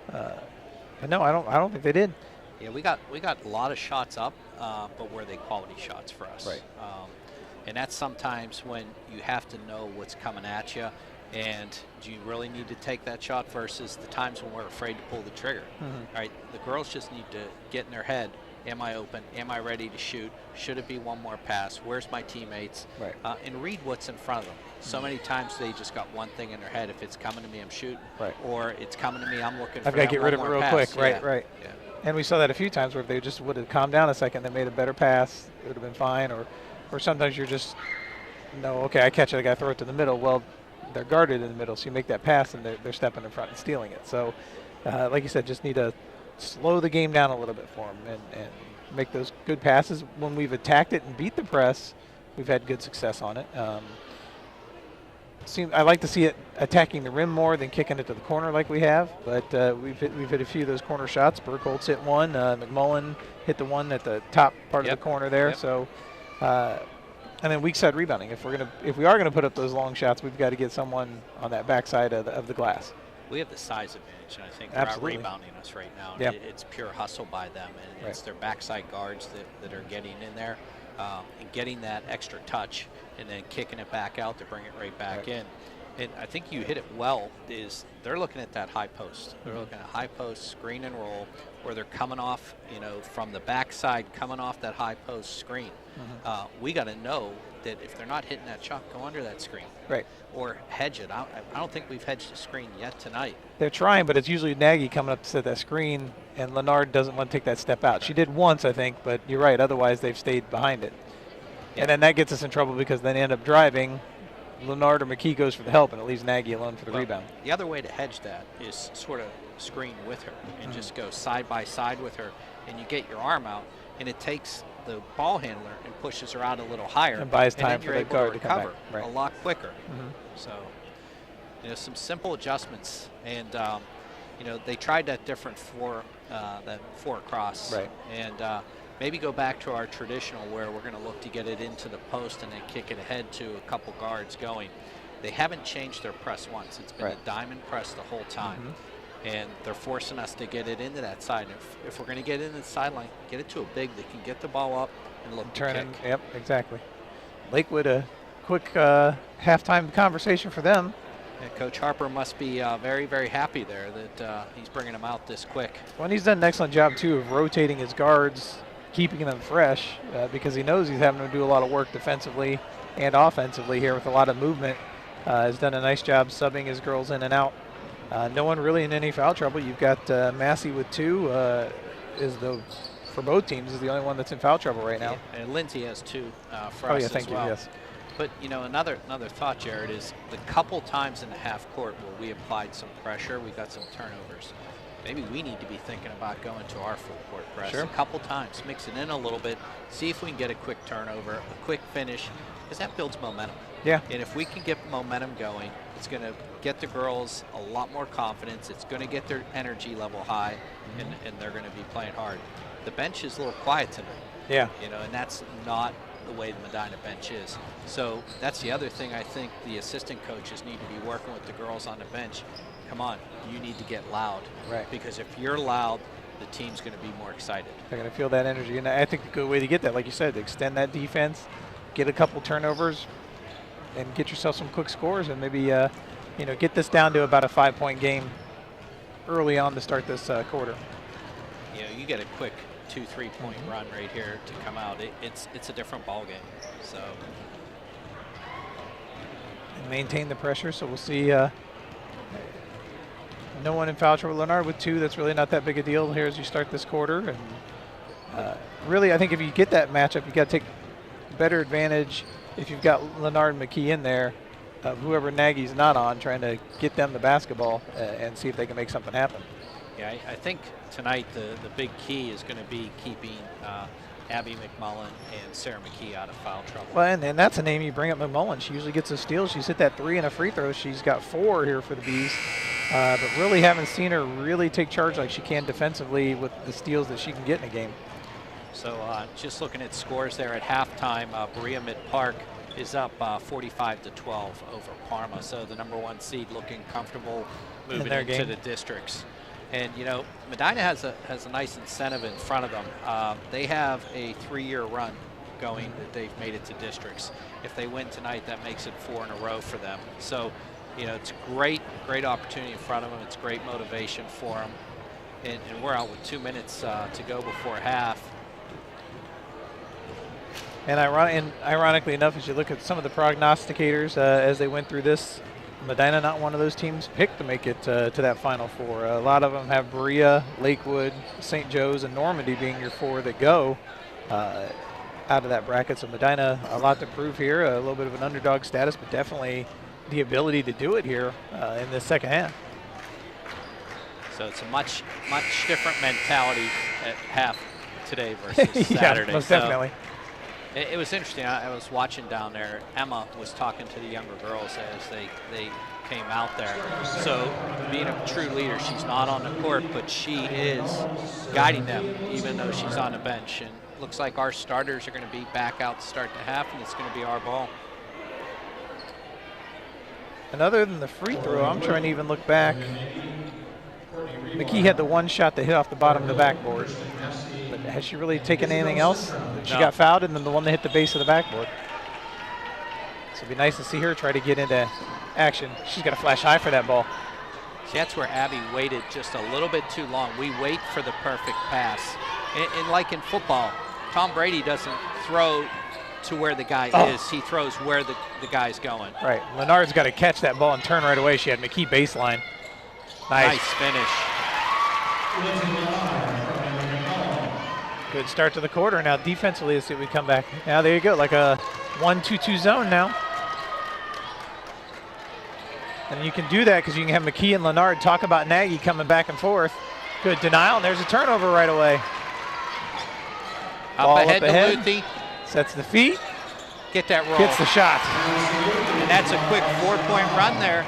But no, I don't think they did. Yeah, we got a lot of shots up, but were they quality shots for us? Right. And that's sometimes when you have to know what's coming at you, and do you really need to take that shot versus the times when we're afraid to pull the trigger. Right? The girls just need to get in their head. Am I open? Am I ready to shoot? Should it be one more pass? Where's my teammates? Right. And read what's in front of them. So many times they just got one thing in their head. If it's coming to me, I'm shooting. Right. Or it's coming to me, I'm looking for I've got to get rid of it real quick. Right, yeah. right. Yeah. And we saw that a few times where if they just would have calmed down a second, they made a better pass, it would have been fine. Or sometimes you're just, no, okay, I catch it, I got to throw it to the middle. Well, they're guarded in the middle, so you make that pass and they're stepping in front and stealing it. So, like you said, just need to slow the game down a little bit for them and make those good passes. When we've attacked it and beat the press, we've had good success on it. I like to see it attacking the rim more than kicking it to the corner like we have, but we've hit a few of those corner shots. Burkholtz hit one. McMullen hit the one at the top part of the corner there. Yep. So, and then weak side rebounding. If we are gonna put up those long shots, we've got to get someone on that backside of the glass. We have the size advantage, and I think Absolutely. they're out rebounding us right now. Yep. It's pure hustle by them, and it's their backside guards that are getting in there and getting that extra touch and then kicking it back out to bring it right back in. And I think you hit it well, is they're looking at that high post. They're looking at high post, screen and roll, where they're coming off, from the backside, coming off that high post screen. We got to know that if they're not hitting that shot, go under that screen. Right. Or hedge it. I don't think we've hedged a screen yet tonight. They're trying, but it's usually Nagy coming up to set that screen, and Leonard doesn't want to take that step out. She did once, I think, but you're right. Otherwise, they've stayed behind it. Yeah. And then that gets us in trouble because then they end up driving. Leonard or McKee goes for the help, and it leaves Nagy alone for the rebound. The other way to hedge that is sort of screen with her and just go side by side with her, and you get your arm out, and it takes the ball handler and pushes her out a little higher. And buys time and for the guard to come back. A lot quicker. So, some simple adjustments, and they tried that different that four across, and maybe go back to our traditional where we're going to look to get it into the post and then kick it ahead to a couple guards going. They haven't changed their press once. It's been a diamond press the whole time. And they're forcing us to get it into that side. If we're going to get into the sideline, get it to a big that can get the ball up and look to kick. Yep, exactly. Lakewood, a quick halftime conversation for them. And Coach Harper must be very, very happy there that he's bringing them out this quick. Well, and he's done an excellent job, too, of rotating his guards, keeping them fresh, because he knows he's having to do a lot of work defensively and offensively here with a lot of movement. Has done a nice job subbing his girls in and out. No one really in any foul trouble. You've got Massey with 2, for both teams, is the only one that's in foul trouble right now. And Lindsay has 2 for us thank as well. you, yes. But, another thought, Jared, is the couple times in the half court where we applied some pressure, we got some turnovers. Maybe we need to be thinking about going to our full court press a couple times, mix it in a little bit, see if we can get a quick turnover, a quick finish, because that builds momentum. Yeah. And if we can get momentum going, it's going to get the girls a lot more confidence. It's going to get their energy level high, and they're going to be playing hard. The bench is a little quiet tonight. Yeah. And that's not the way the Medina bench is. So that's the other thing I think the assistant coaches need to be working with the girls on the bench. Come on, you need to get loud. Right. Because if you're loud, the team's going to be more excited. They're going to feel that energy. And I think the good way to get that, like you said, to extend that defense, get a couple turnovers, and get yourself some quick scores, and maybe get this down to about a 5-point game early on to start this quarter. You get a quick 2-3 point run right here to come out. It's a different ball game. So and maintain the pressure. So we'll see. No one in foul trouble. Leonard with 2. That's really not that big a deal here as you start this quarter. And really, I think if you get that matchup, you got to take better advantage. If you've got Leonard and McKee in there, whoever Nagy's not on, trying to get them the basketball and see if they can make something happen. Yeah, I think tonight the big key is going to be keeping Abby McMullen and Sarah McKee out of foul trouble. Well, and that's a name you bring up, McMullen. She usually gets a steal. She's hit that 3 and a free throw. She's got 4 here for the Bees. But really haven't seen her really take charge like she can defensively with the steals that she can get in a game. So just looking at scores there at halftime, Berea Mid-Park is up 45-12 over Parma. So the #1 seed looking comfortable moving their into game. the districts. And you know, Medina has a nice incentive in front of them. They have a 3-year run going that they've made it to districts. If they win tonight, that makes it 4 in a row for them. So, you know, it's great opportunity in front of them. It's great motivation for them. And we're out with 2 minutes to go before half. And ironically enough, as you look at some of the prognosticators as they went through this, Medina not one of those teams picked to make it to that Final Four. A lot of them have Berea, Lakewood, St. Joe's, and Normandy being your 4 that go out of that bracket. So Medina, a lot to prove here, a little bit of an underdog status, but definitely the ability to do it here in this second half. So it's a much different mentality at half today versus Yeah, Saturday. most So definitely. it was interesting. I was watching down there. Emma was talking to the younger girls as they came out there. So being a true leader, she's not on the court, but she is guiding them, even though she's on the bench. And looks like our starters are going to be back out to start the half, and it's going to be our ball. And other than the free throw, I'm trying to even look back. McKee had the one shot that hit off the bottom of the backboard. But has she really taken anything else? She No. got fouled, and then the one that hit the base of the backboard. So it'd be nice to see her try to get into action. She's got to flash high for that ball. See, that's where Abby waited just a little bit too long. We wait for the perfect pass. And like in football, Tom Brady doesn't throw to where the guy is. He throws where the guy's going. Right. Lennard's got to catch that ball and turn right away. She had McKee baseline. Nice finish. Good start to the quarter. Now defensively, let's see if we come back. Now there you go, like a 1-2-2 zone now. And you can do that because you can have McKee and Lennard talk about Nagy coming back and forth. Good denial, and there's a turnover right away. Up Ball ahead to ahead. Luthi. Sets the feet, Get that roll. gets the shot. And that's a quick 4-point run there,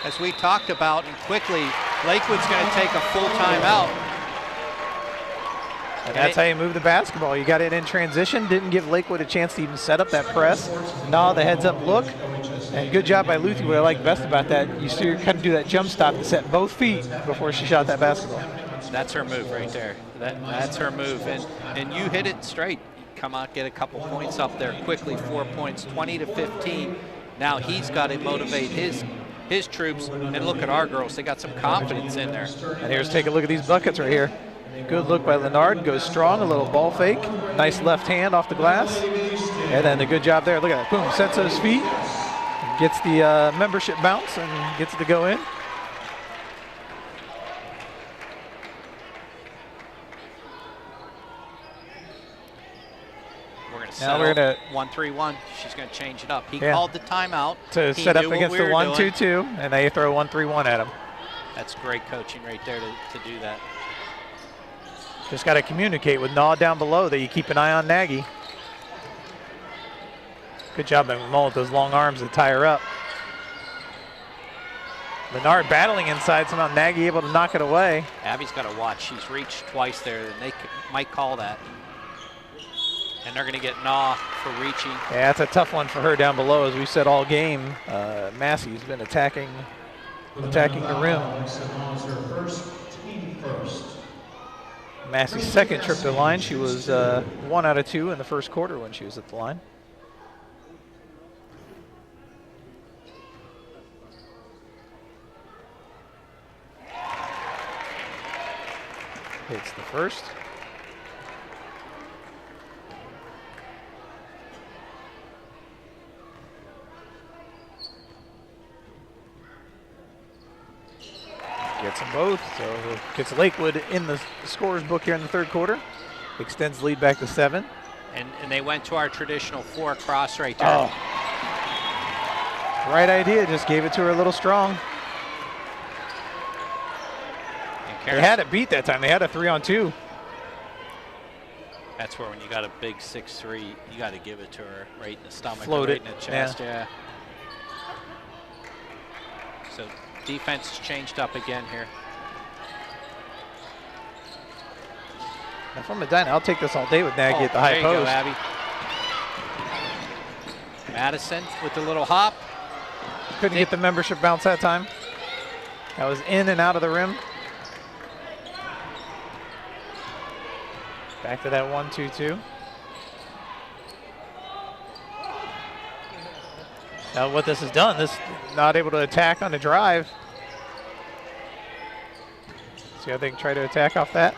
as we talked about. And quickly, Lakewood's going to take a full timeout. And that's how you move the basketball. You got it in transition, didn't give Lakewood a chance to even set up that press. Now the heads up look, and good job by Luthi. What I like best about that, you see her kind of do that jump stop to set both feet before she shot that basketball. That's her move right there. That's her move. And you hit it straight. Come out, get a couple points up there quickly. 4 points, 20-15. Now he's got to motivate his troops. And look at our girls. They got some confidence in there. And here's, take a look at these buckets right here. Good look by Lennard, goes strong, a little ball fake. Nice left hand off the glass. And then the good job there, look at that, boom, sets those feet. Gets the membership bounce and gets it to go in. Now we're going to 1-3-1. She's going to change it up. He called the timeout to set up against the 1-2-2, and they throw 1-3-1 at him. That's great coaching right there to do that. Just got to communicate with Naw down below that you keep an eye on Nagy. Good job by Mull with those long arms to tie her up. Lennard battling inside, somehow Nagy able to knock it away. Abby's got to watch. She's reached twice there, and they might call that. And they're going to get Naw for reaching. Yeah, that's a tough one for her down below. As we said all game, Massey's been attacking the rim. Massey's second trip to the line. She was 1 out of 2 in the first quarter when she was at the line. Hits the first. Gets them both, so gets Lakewood in the scorer's book here in the third quarter. Extends the lead back to 7. And they went to our traditional 4 cross right there. Oh. Right idea, just gave it to her a little strong. They had it beat that time. They had a 3-on-2. That's where when you got a big 6'3", you got to give it to her right in the stomach, Float right it. in the chest. Yeah. So defense has changed up again here. Now from Medina, I'll take this all day with Nagy at the high there post. You go, Abby. Madison with the little hop. Couldn't get the membership bounce that time. That was in and out of the rim. Back to that 1-2-2. Now what this has done, this not able to attack on the drive. See how they can try to attack off that.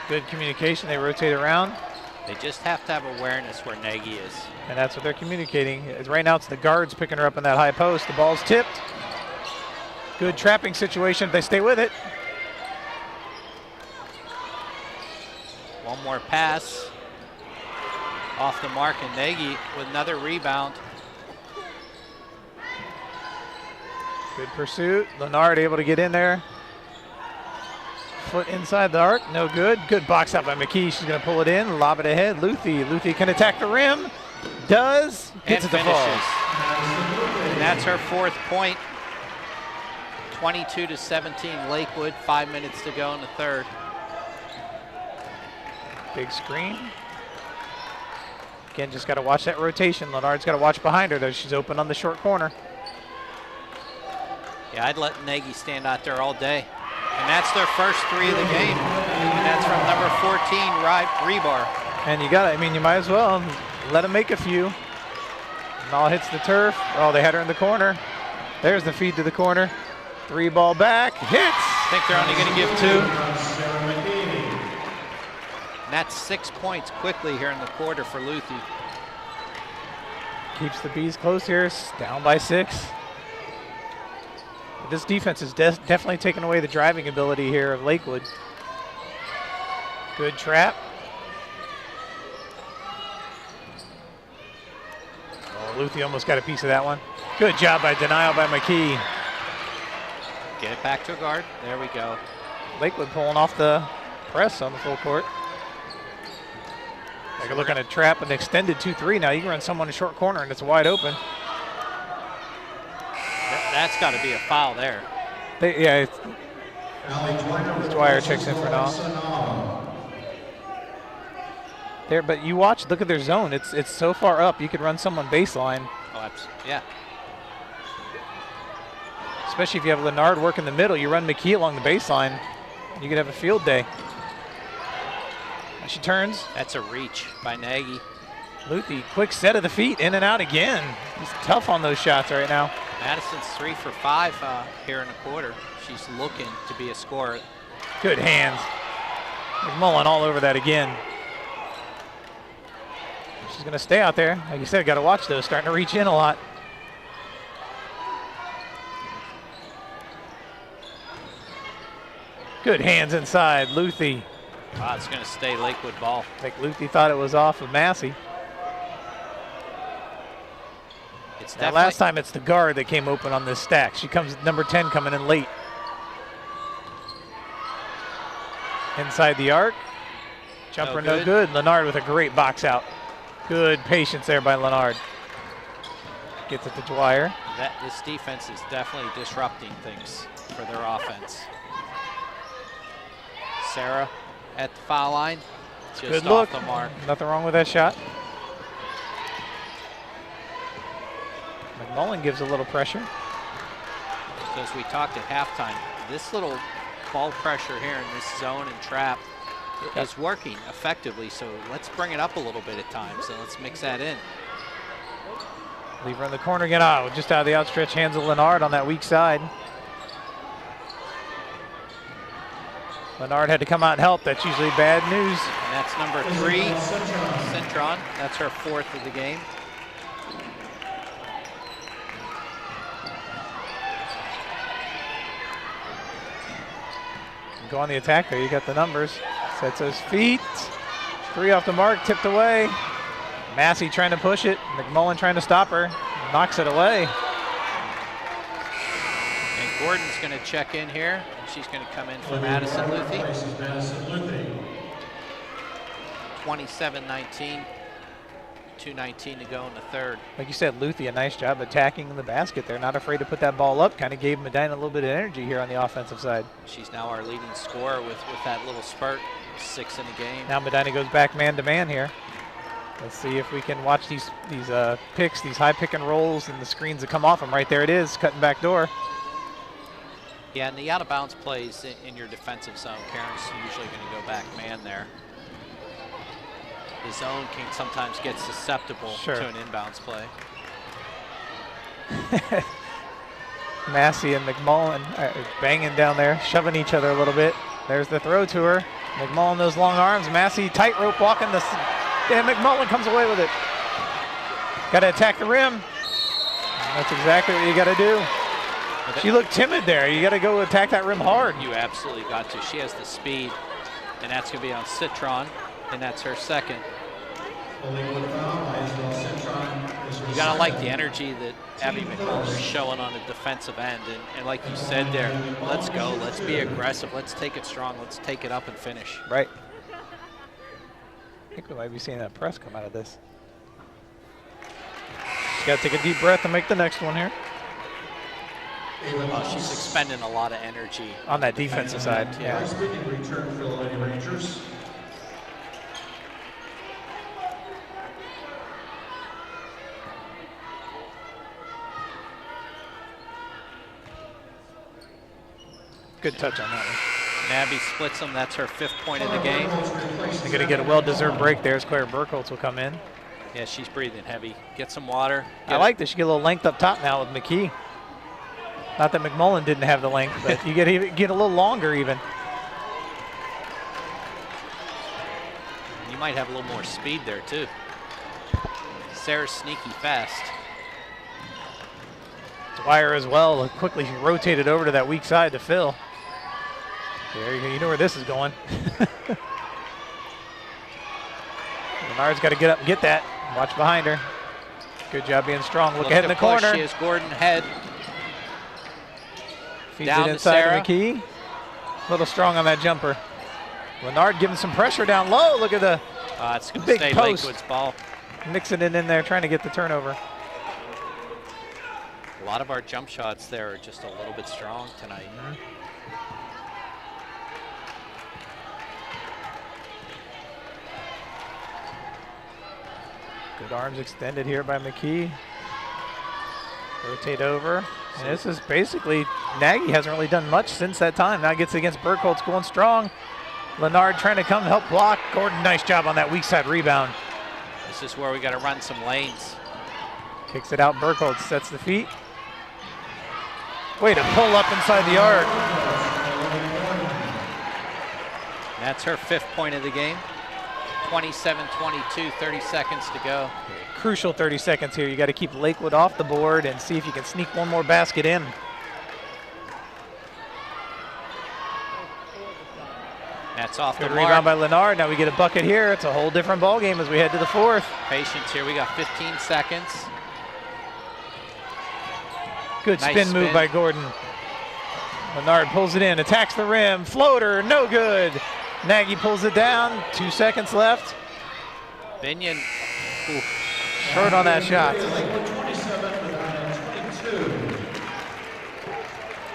Good communication, they rotate around. They just have to have awareness where Nagy is. And that's what they're communicating. Right now it's the guards picking her up in that high post. The ball's tipped. Good trapping situation if they stay with it. One more pass. Off the mark, and Nagy with another rebound. Good pursuit. Leonard able to get in there. Foot inside the arc, no good. Good box out by McKee. She's going to pull it in, lob it ahead. Luthi can attack the rim. Does. Gets And it to fall. And that's her 4th point. 22-17 Lakewood. 5 minutes to go in the 3rd. Big screen. Again, just got to watch that rotation. Leonard's got to watch behind her, though. She's open on the short corner. Yeah, I'd let Nagy stand out there all day. And that's their first 3 of the game. And that's from number 14, Rebar. And you got to, I mean, you might as well let him make a few. And all hits the turf. Oh, they had her in the corner. There's the feed to the corner. 3 ball back. Hits. I think they're only going to give 2. And that's 6 points quickly here in the quarter for Luthi. Keeps the Bees close here. Down by 6. This defense is definitely taking away the driving ability here of Lakewood. Good trap. Oh, Luthi almost got a piece of that one. Good job by denial by McKee. Get it back to a guard. There we go. Lakewood pulling off the press on the full court. Like looking at a trap, an extended 2-3 now. You can run someone in short corner and it's wide open. That's got to be a foul there. Yeah, Dwyer checks in for now. There, but you watch, look at their zone. It's so far up, you could run someone baseline. Oh, absolutely. Yeah. Especially if you have Leonard work in the middle, you run McKee along the baseline, you could have a field day. She turns. That's a reach by Nagy. Luthi, quick set of the feet, in and out again. He's tough on those shots right now. Madison's 3 for 5 here in the quarter. She's looking to be a scorer. Good hands. McMullen all over that again. She's going to stay out there. Like you said, got to watch those. Starting to reach in a lot. Good hands inside. Luthi. Wow, it's going to stay Lakewood ball. I think Luthi thought it was off of Massey. It's Now last time it's the guard that came open on this stack. She comes number 10 coming in late. Inside the arc. Jumper no good. Leonard with a great box out. Good patience there by Leonard. Gets it to Dwyer. This defense is definitely disrupting things for their offense. Sarah at the foul line. Just Good off look. the mark. Nothing wrong with that shot. McMullen gives a little pressure. So as we talked at halftime, this little ball pressure here in this zone and trap is working effectively. So let's bring it up a little bit at times and let's mix that in. Leave her in the corner again. Oh, just out of the outstretched hands of Leonard on that weak side. Leonard had to come out and help. That's usually bad news. And that's number 3, Cintron. That's her 4th of the game. Go on the attack there. You got the numbers. Sets those feet. 3 off the mark, tipped away. Massey trying to push it. McMullen trying to stop her. Knocks it away. And Gordon's going to check in here. She's going to come in for Madison Luthi. 27-19. 2:19 to go in the third. Like you said, Luthi, a nice job attacking the basket. They're not afraid to put that ball up. Kind of gave Medina a little bit of energy here on the offensive side. She's now our leading scorer with that little spurt, 6 in the game. Now Medina goes back man-to-man here. Let's see if we can watch these picks, these high pick and rolls, and the screens that come off them. Right there it is, cutting back door. Yeah, and the out-of-bounds plays in your defensive zone, Karen's usually going to go back man there. The zone can sometimes get susceptible to an inbounds play. Massey and McMullen are banging down there, shoving each other a little bit. There's the throw to her. McMullen, those long arms. Massey, tightrope walking. And McMullen comes away with it. Got to attack the rim. That's exactly what you got to do. She looked timid there. You got to go attack that rim hard. You absolutely got to. She has the speed, and that's going to be on Citron, and that's her second. You got to like the energy that Abby McMullen is showing on the defensive end. And like you said there, let's go. Let's be aggressive. Let's take it strong. Let's take it up and finish. Right. I think we might be seeing that press come out of this. She's got to take a deep breath and make the next one here. Well, she's expending a lot of energy on that defensive side. Yeah. Return for the Lady Rangers. Good touch on that one. Nabby splits them. That's her 5th point of the game. They're going to get a well-deserved break there as Claire Burkholz will come in. Yeah, she's breathing heavy. Get some water. I like this. You get a little length up top now with McKee. Not that McMullen didn't have the length, but you get a little longer even. You might have a little more speed there too. Sarah's sneaky fast. Dwyer as well. Quickly she rotated over to that weak side to Phil. There you know where this is going. Menard's got to get up and get that. Watch behind her. Good job being strong. Look ahead in the corner. She has Gordon head. Feeds down it inside to Sarah. McKee. A little strong on that jumper. Menard giving some pressure down low. Look at the it's going to big stay post. Lakewood's ball. Mixing it in there, trying to get the turnover. A lot of our jump shots there are just a little bit strong tonight. Good arms extended here by McKee. Rotate over. And this is basically, Nagy hasn't really done much since that time. Now gets against Burkholz, going strong. Leonard trying to come help block. Gordon, nice job on that weak side rebound. This is where we got to run some lanes. Kicks it out, Burkholz sets the feet. Way to pull up inside the arc. That's her 5th point of the game. 27-22, 30 seconds to go. Crucial 30 seconds here. You got to keep Lakewood off the board and see if you can sneak one more basket in. That's off Good the rebound mark. by Leonard. Now we get a bucket here. It's a whole different ball game as we head to the 4th. Patience here. We got 15 seconds. Good Nice spin move spin. by Gordon. Leonard pulls it in, attacks the rim, floater, no good. Nagy pulls it down, 2 seconds left. Binion. Ooh. Short on that shot.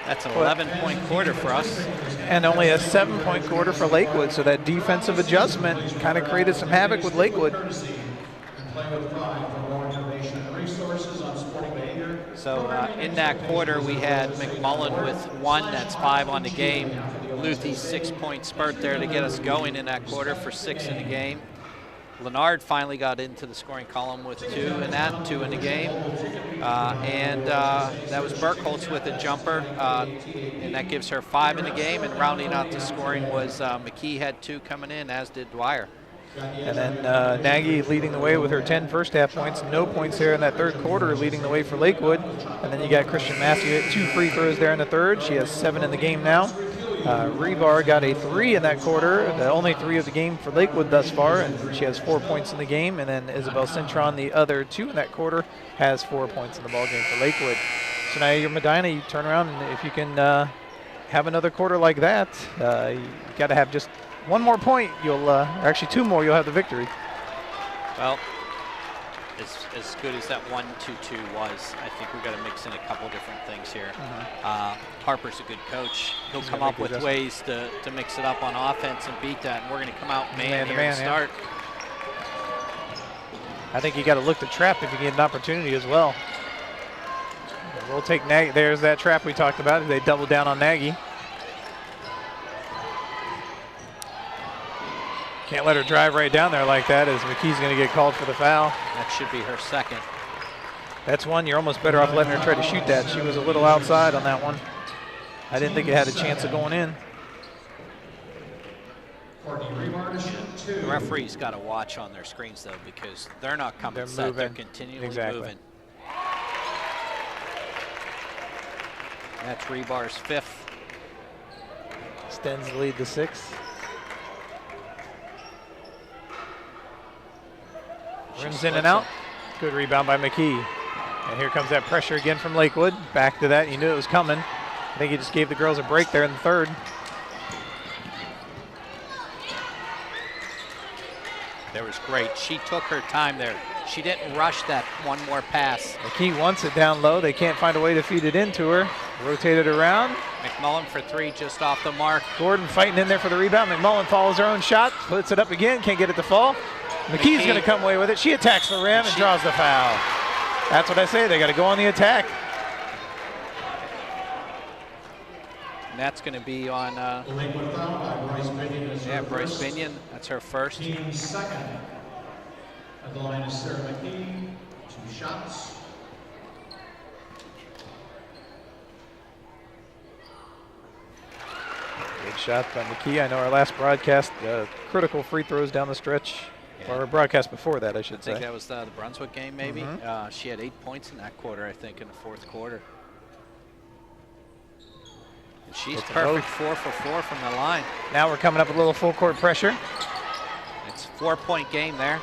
That's an 11-point quarter for us. And only a 7-point quarter for Lakewood, so that defensive adjustment kind of created some havoc with Lakewood. So in that quarter, we had McMullen with 1. That's 5 on the game. Luthy's 6-point spurt there to get us going in that quarter for 6 in the game. Leonard finally got into the scoring column with 2 in that, 2 in the game. And that was Burkholz with a jumper, and that gives her 5 in the game. And rounding out the scoring was McKee had 2 coming in, as did Dwyer. And then Nagy leading the way with her 10 first half points. No points there in that third quarter, leading the way for Lakewood. And then you got Christian Massey at 2 free throws there in the third. She has 7 in the game now. Rebar got a 3 in that quarter, the only 3 of the game for Lakewood thus far, and she has 4 points in the game. And then Isabel Cintron, the other 2 in that quarter, has 4 points in the ball game for Lakewood. So now you're Medina, you turn around, and if you can have another quarter like that, you got to have just 1 more point. You'll actually 2 more. You'll have the victory. Well, as good as that 1-2-2 was, I think we've got to mix in a couple different things here. Harper's a good coach. He'll come up with ways to mix it up on offense and beat that, and we're going to come out man here to start. I think you got to look the trap if you get an opportunity as well. We'll take Nagy. There's that trap we talked about. They double down on Nagy. Can't let her drive right down there like that, as McKee's going to get called for the foul. That should be her second. That's one you're almost better off letting her try to shoot that. She was a little outside on that one. I didn't think it had a chance of going in. The referee's got to watch on their screens, though, because they're not coming set. They're continually moving. That's Rebar's 5th. Extends the lead to 6. Rims in and out. Good rebound by McKee. And here comes that pressure again from Lakewood. Back to that. You knew it was coming. I think he just gave the girls a break there in the third. That was great. She took her time there. She didn't rush that one more pass. McKee wants it down low. They can't find a way to feed it into her. Rotated around. McMullen for 3, just off the mark. Gordon fighting in there for the rebound. McMullen follows her own shot. Puts it up again. Can't get it to fall. McKee's going to come away with it. She attacks the rim and draws the foul. That's what I say. They got to go on the attack. And that's going to be on Bryce Binion. That's her first. Team second. At the line is Sarah McKee. 2 shots. Good shot by McKee. I know our last broadcast, critical free throws down the stretch. Or our broadcast before that, I should say. I think that was the Brunswick game, maybe. She had 8 points in that quarter, I think, in the 4th quarter. And she's perfect 4 for 4 from the line. Now we're coming up with a little full court pressure. It's a 4-point game there.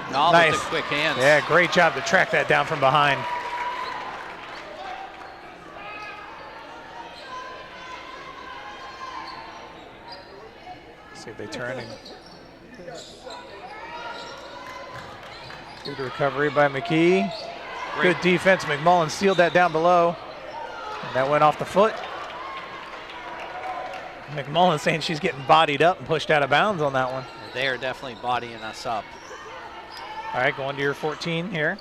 And all nice. With the quick hands. Yeah, great job to track that down from behind. See if they turn and good recovery by McKee. Good defense. McMullen sealed that down below. And that went off the foot. McMullen saying she's getting bodied up and pushed out of bounds on that one. They are definitely bodying us up. All right, going to your 14 here.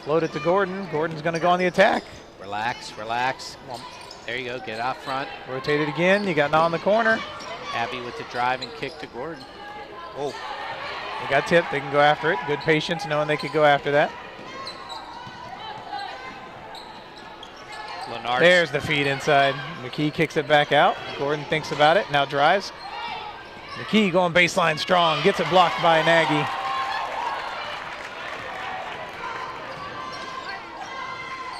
Float it to Gordon. Gordon's going to go on the attack. Relax, relax. Well, there you go, get out front. Rotate it again. You got Na in the corner. Abby with the drive and kick to Gordon. Oh. They got tipped. They can go after it. Good patience knowing they could go after that. Lenard's. There's the feed inside. McKee kicks it back out. Gordon thinks about it. Now drives. McKee going baseline strong. Gets it blocked by Nagy.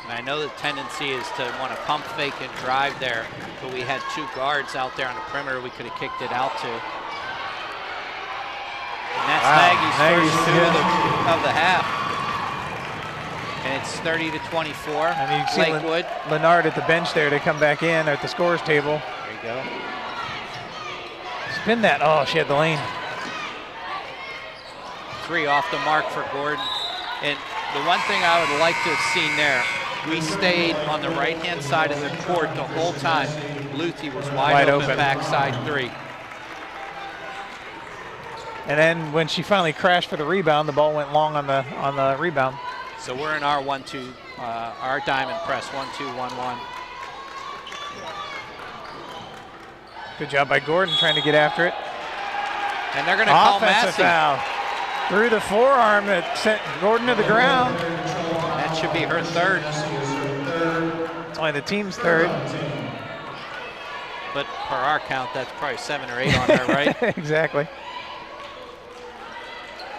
And I know the tendency is to want to pump fake and drive there, but we had 2 guards out there on the perimeter we could have kicked it out to. And that's Nagy's first 2 of the half. And it's 30-24. And you see Lakewood. Leonard at the bench there to come back in at the scorer's table. There you go. Spin that. Oh, she had the lane. 3 off the mark for Gordon. And the one thing I would like to have seen there, we stayed on the right-hand side of the court the whole time. Luthi was wide open backside 3. And then when she finally crashed for the rebound, the ball went long on the rebound. So we're in our 1-2, our diamond press, 1-2-1-1. Good job by Gordon trying to get after it. And they're going to call Massey. Foul. Through the forearm that sent Gordon to the ground. That should be her 3rd. It's only the team's 3rd. But per our count, that's probably 7 or 8 on her, right? Exactly.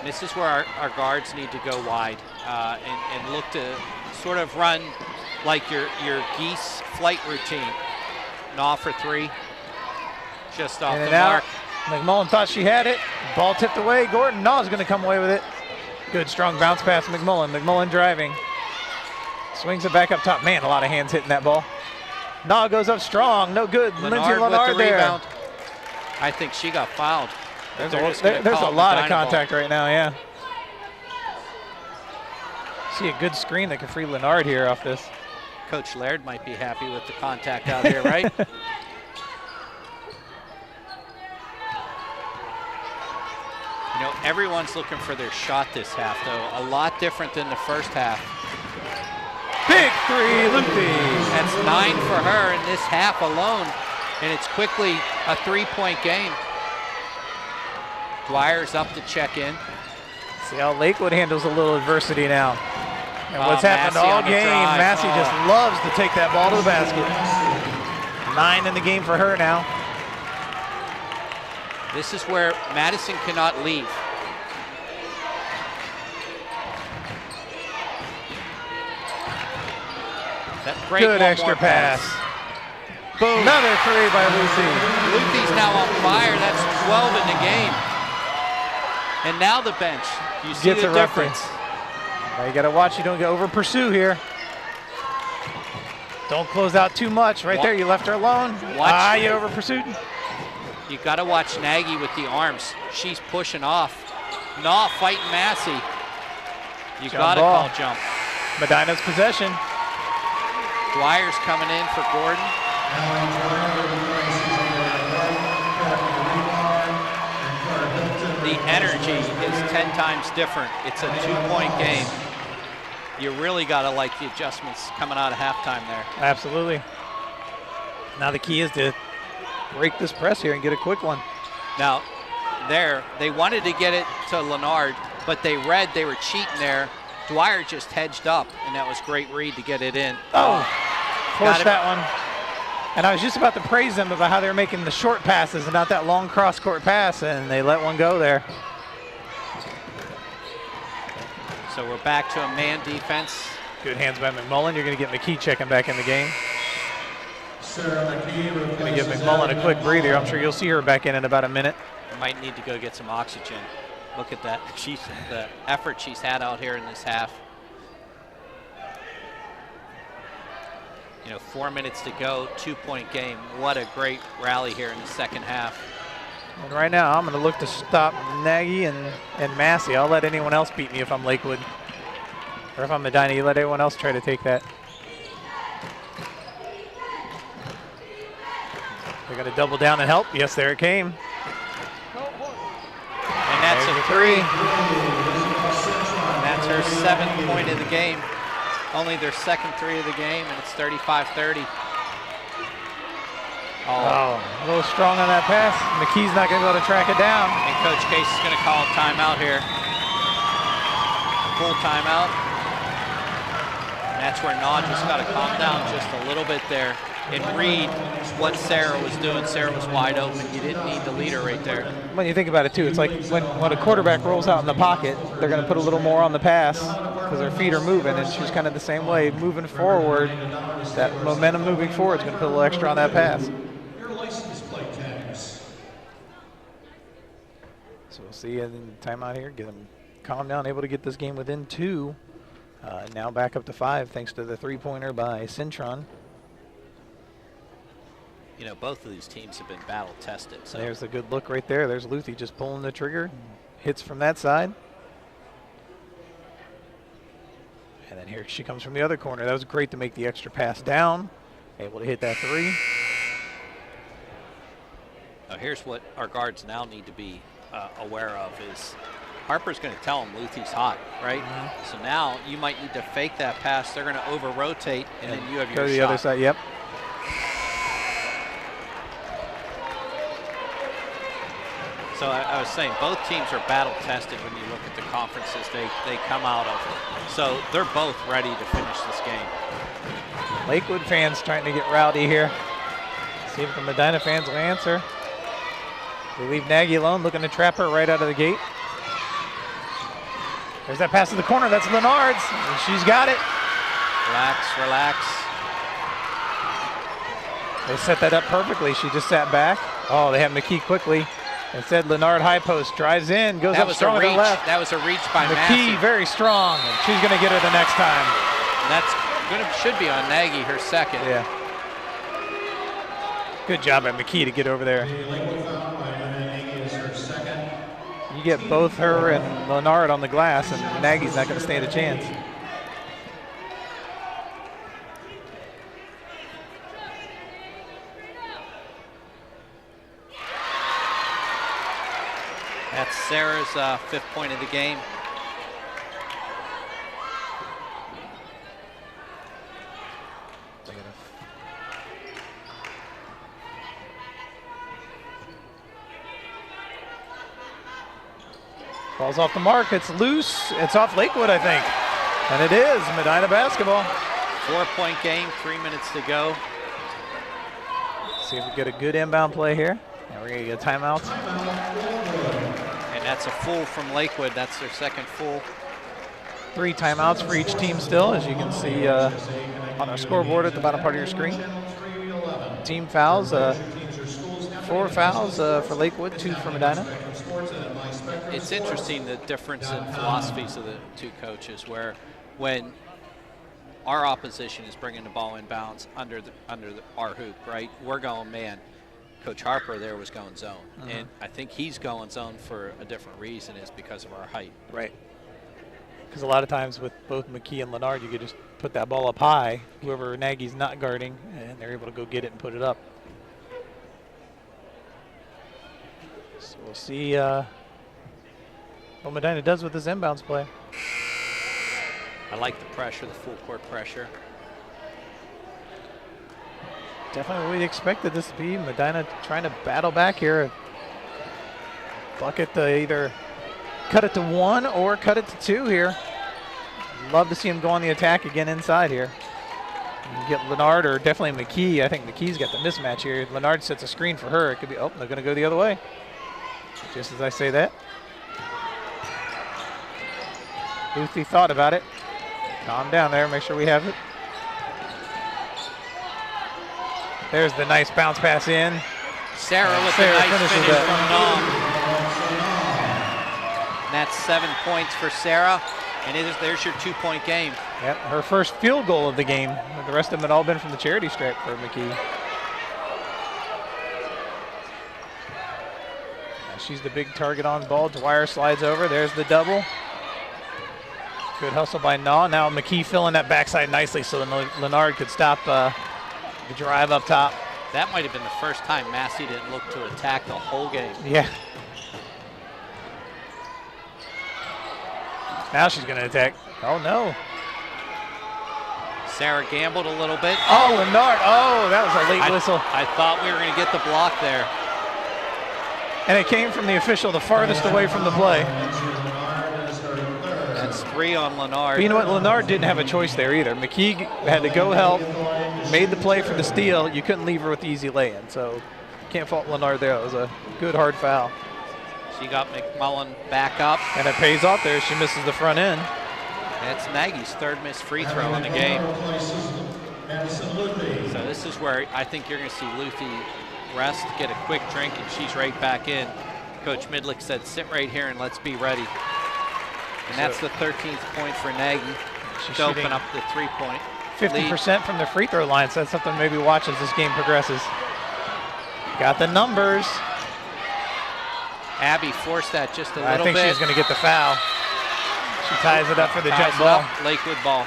This is where our guards need to go wide and look to sort of run like your geese flight routine. Gnaw for 3, just off the mark. McMullen thought she had it. Ball tipped away. Gordon Gnaw's going to come away with it. Good strong bounce pass to McMullen. McMullen driving. Swings it back up top. Man, a lot of hands hitting that ball. Gnaw goes up strong. No good. Lindsay Leonard with the there. rebound. I think she got fouled. There's a lot of contact right now, yeah. See a good screen that can free Leonard here off this. Coach Laird might be happy with the contact out here, right? You know, everyone's looking for their shot this half, though. A lot different than the first half. Big three, Luthi. That's 9 for her in this half alone, and it's quickly a 3-point game. Dwyer's up to check in. See how Lakewood handles a little adversity now. And what's happened Massey all on the game, drive. Massey just loves to take that ball to the basket. 9 in the game for her now. This is where Madison cannot leave. That great Good extra pass. Boom. Another three by Luthi. Luthi's now on fire. That's 12 in the game. And now the bench. You see Gets the a difference. reference. Now you got to watch you don't get over pursue here. Don't close out too much. Right there, you left her alone. You over pursued. You got to watch Nagy with the arms. She's pushing off. Nah, fighting Massey. You got to call jump. Medina's possession. Dwyer's coming in for Gordon. The energy is 10 times different. It's a 2-point game. You really got to like the adjustments coming out of halftime there. Absolutely. Now the key is to break this press here and get a quick one. Now, there, they wanted to get it to Leonard, but they read they were cheating there. Dwyer just hedged up, and that was great read to get it in. Forced that one. And I was just about to praise them about how they were making the short passes and not that long cross-court pass, and they let one go there. So we're back to a man defense. Good hands by McMullen. You're going to get McKee checking back in the game. Going to give McMullen a quick breather. I'm sure you'll see her back in about a minute. Might need to go get some oxygen. Look at that. The effort she's had out here in this half. You know, 4 minutes to go, 2-point game. What a great rally here in the second half. And right now, I'm going to look to stop Nagy and Massey. I'll let anyone else beat me if I'm Lakewood. Or if I'm Medina, you let everyone else try to take that. They're going to double down and help. Yes, there it came. And that's a three. And that's her 7th point of the game. Only their second three of the game, and it's 35-30. Oh, a little strong on that pass. McKee's not going to be able to track it down. And Coach Case is going to call a timeout here. Full timeout. And that's where Naud just got to calm down just a little bit there and read what Sarah was doing. Sarah was wide open. You didn't need the leader right there. When you think about it, too, it's like when a quarterback rolls out in the pocket, they're going to put a little more on the pass because their feet are moving, and she's kind of the same way. Moving forward, that momentum moving forward is going to put a little extra on that pass. So we'll see in the timeout here. Get them calm down, able to get this game within 2. Now back up to 5 thanks to the three-pointer by Cintron. You know, both of these teams have been battle tested. So there's a good look right there. There's Luthi just pulling the trigger. Hits from that side. And then here she comes from the other corner. That was great to make the extra pass down. Able to hit that 3. Now here's what our guards now need to be aware of is Harper's going to tell them Luthi's hot, right? Mm-hmm. So now you might need to fake that pass. They're going to over-rotate, and then you have your go to the shot. other side, yep. So I was saying both teams are battle tested when you look at the conferences they come out of. So they're both ready to finish this game. Lakewood fans trying to get rowdy here. See if the Medina fans will answer. They leave Nagy alone, looking to trap her right out of the gate. There's that pass to the corner. That's Leonard's. And she's got it. Relax, relax. They set that up perfectly. She just sat back. Oh, they have McKee quickly. Instead, Leonard high post drives in, goes up strong to the left. That was a reach by McKee, Massey. very strong, and she's going to get her the next time. That's should be on Nagy, her second. Yeah. Good job by McKee to get over there. You get both her and Leonard on the glass, and Nagy's not going to stand a chance. That's Sarah's 5th point of the game. Ball's off the mark. It's loose. It's off Lakewood, I think. And it is Medina basketball. 4-point game, 3 minutes to go. See if we get a good inbound play here. And we're going to get a timeout. And that's a full from Lakewood. That's their 2nd full. 3 timeouts for each team still, as you can see on our scoreboard at the bottom part of your screen. Team fouls, 4 fouls for Lakewood, 2 for Medina. It's interesting the difference in philosophies of the 2 coaches, where when our opposition is bringing the ball in bounds under our hoop, right? We're going man. Coach Harper there was going zone, and I think he's going zone for a different reason, is because of our height. Right. Because a lot of times with both McKee and Leonard, you could just put that ball up high, whoever Nagy's not guarding, and they're able to go get it and put it up. So we'll see what Medina does with this inbounds play. I like the pressure, the full court pressure. Definitely what we expected this to be. Medina trying to battle back here. Bucket to either cut it to 1 or cut it to 2 here. Love to see him go on the attack again inside here. You get Leonard or definitely McKee. I think McKee's got the mismatch here. Leonard sets a screen for her. It could be, oh, they're going to go the other way. Just as I say that. Boothie thought about it. Calm down there, make sure we have it. There's the nice bounce pass in. Sarah with the nice finish from Nom. And that's 7 points for Sarah, and there's your 2-point game. Yep, her first field goal of the game. The rest of them had all been from the charity stripe for McKee. She's the big target on ball. Dwyer slides over. There's the double. Good hustle by Naw. Now McKee filling that backside nicely so Leonard could stop the drive up top. That might have been the first time Massey didn't look to attack the whole game. Yeah. Now she's going to attack. Oh, no. Sarah gambled a little bit. Oh, Leonard. Oh, that was a late whistle. I thought we were going to get the block there. And it came from the official the farthest away from the play. That's 3 on Leonard. But you know what? Leonard didn't have a choice there either. McKee had to go help, made the play for the steal. You couldn't leave her with the easy lay-in. So can't fault Leonard there. It was a good, hard foul. She got McMullen back up. And it pays off there. She misses the front end. That's Nagy's 3rd missed free throw in the game. So this is where I think you're going to see Luthi rest, get a quick drink, and she's right back in. Coach Midlick said, sit right here and let's be ready. And that's the 13th point for Nagy to open up the 3-point 50% from the free throw line, so that's something to maybe watch as this game progresses. Got the numbers. Abby forced that just a little bit. I think she's going to get the foul. She ties it up for the jump ball. Lakewood ball.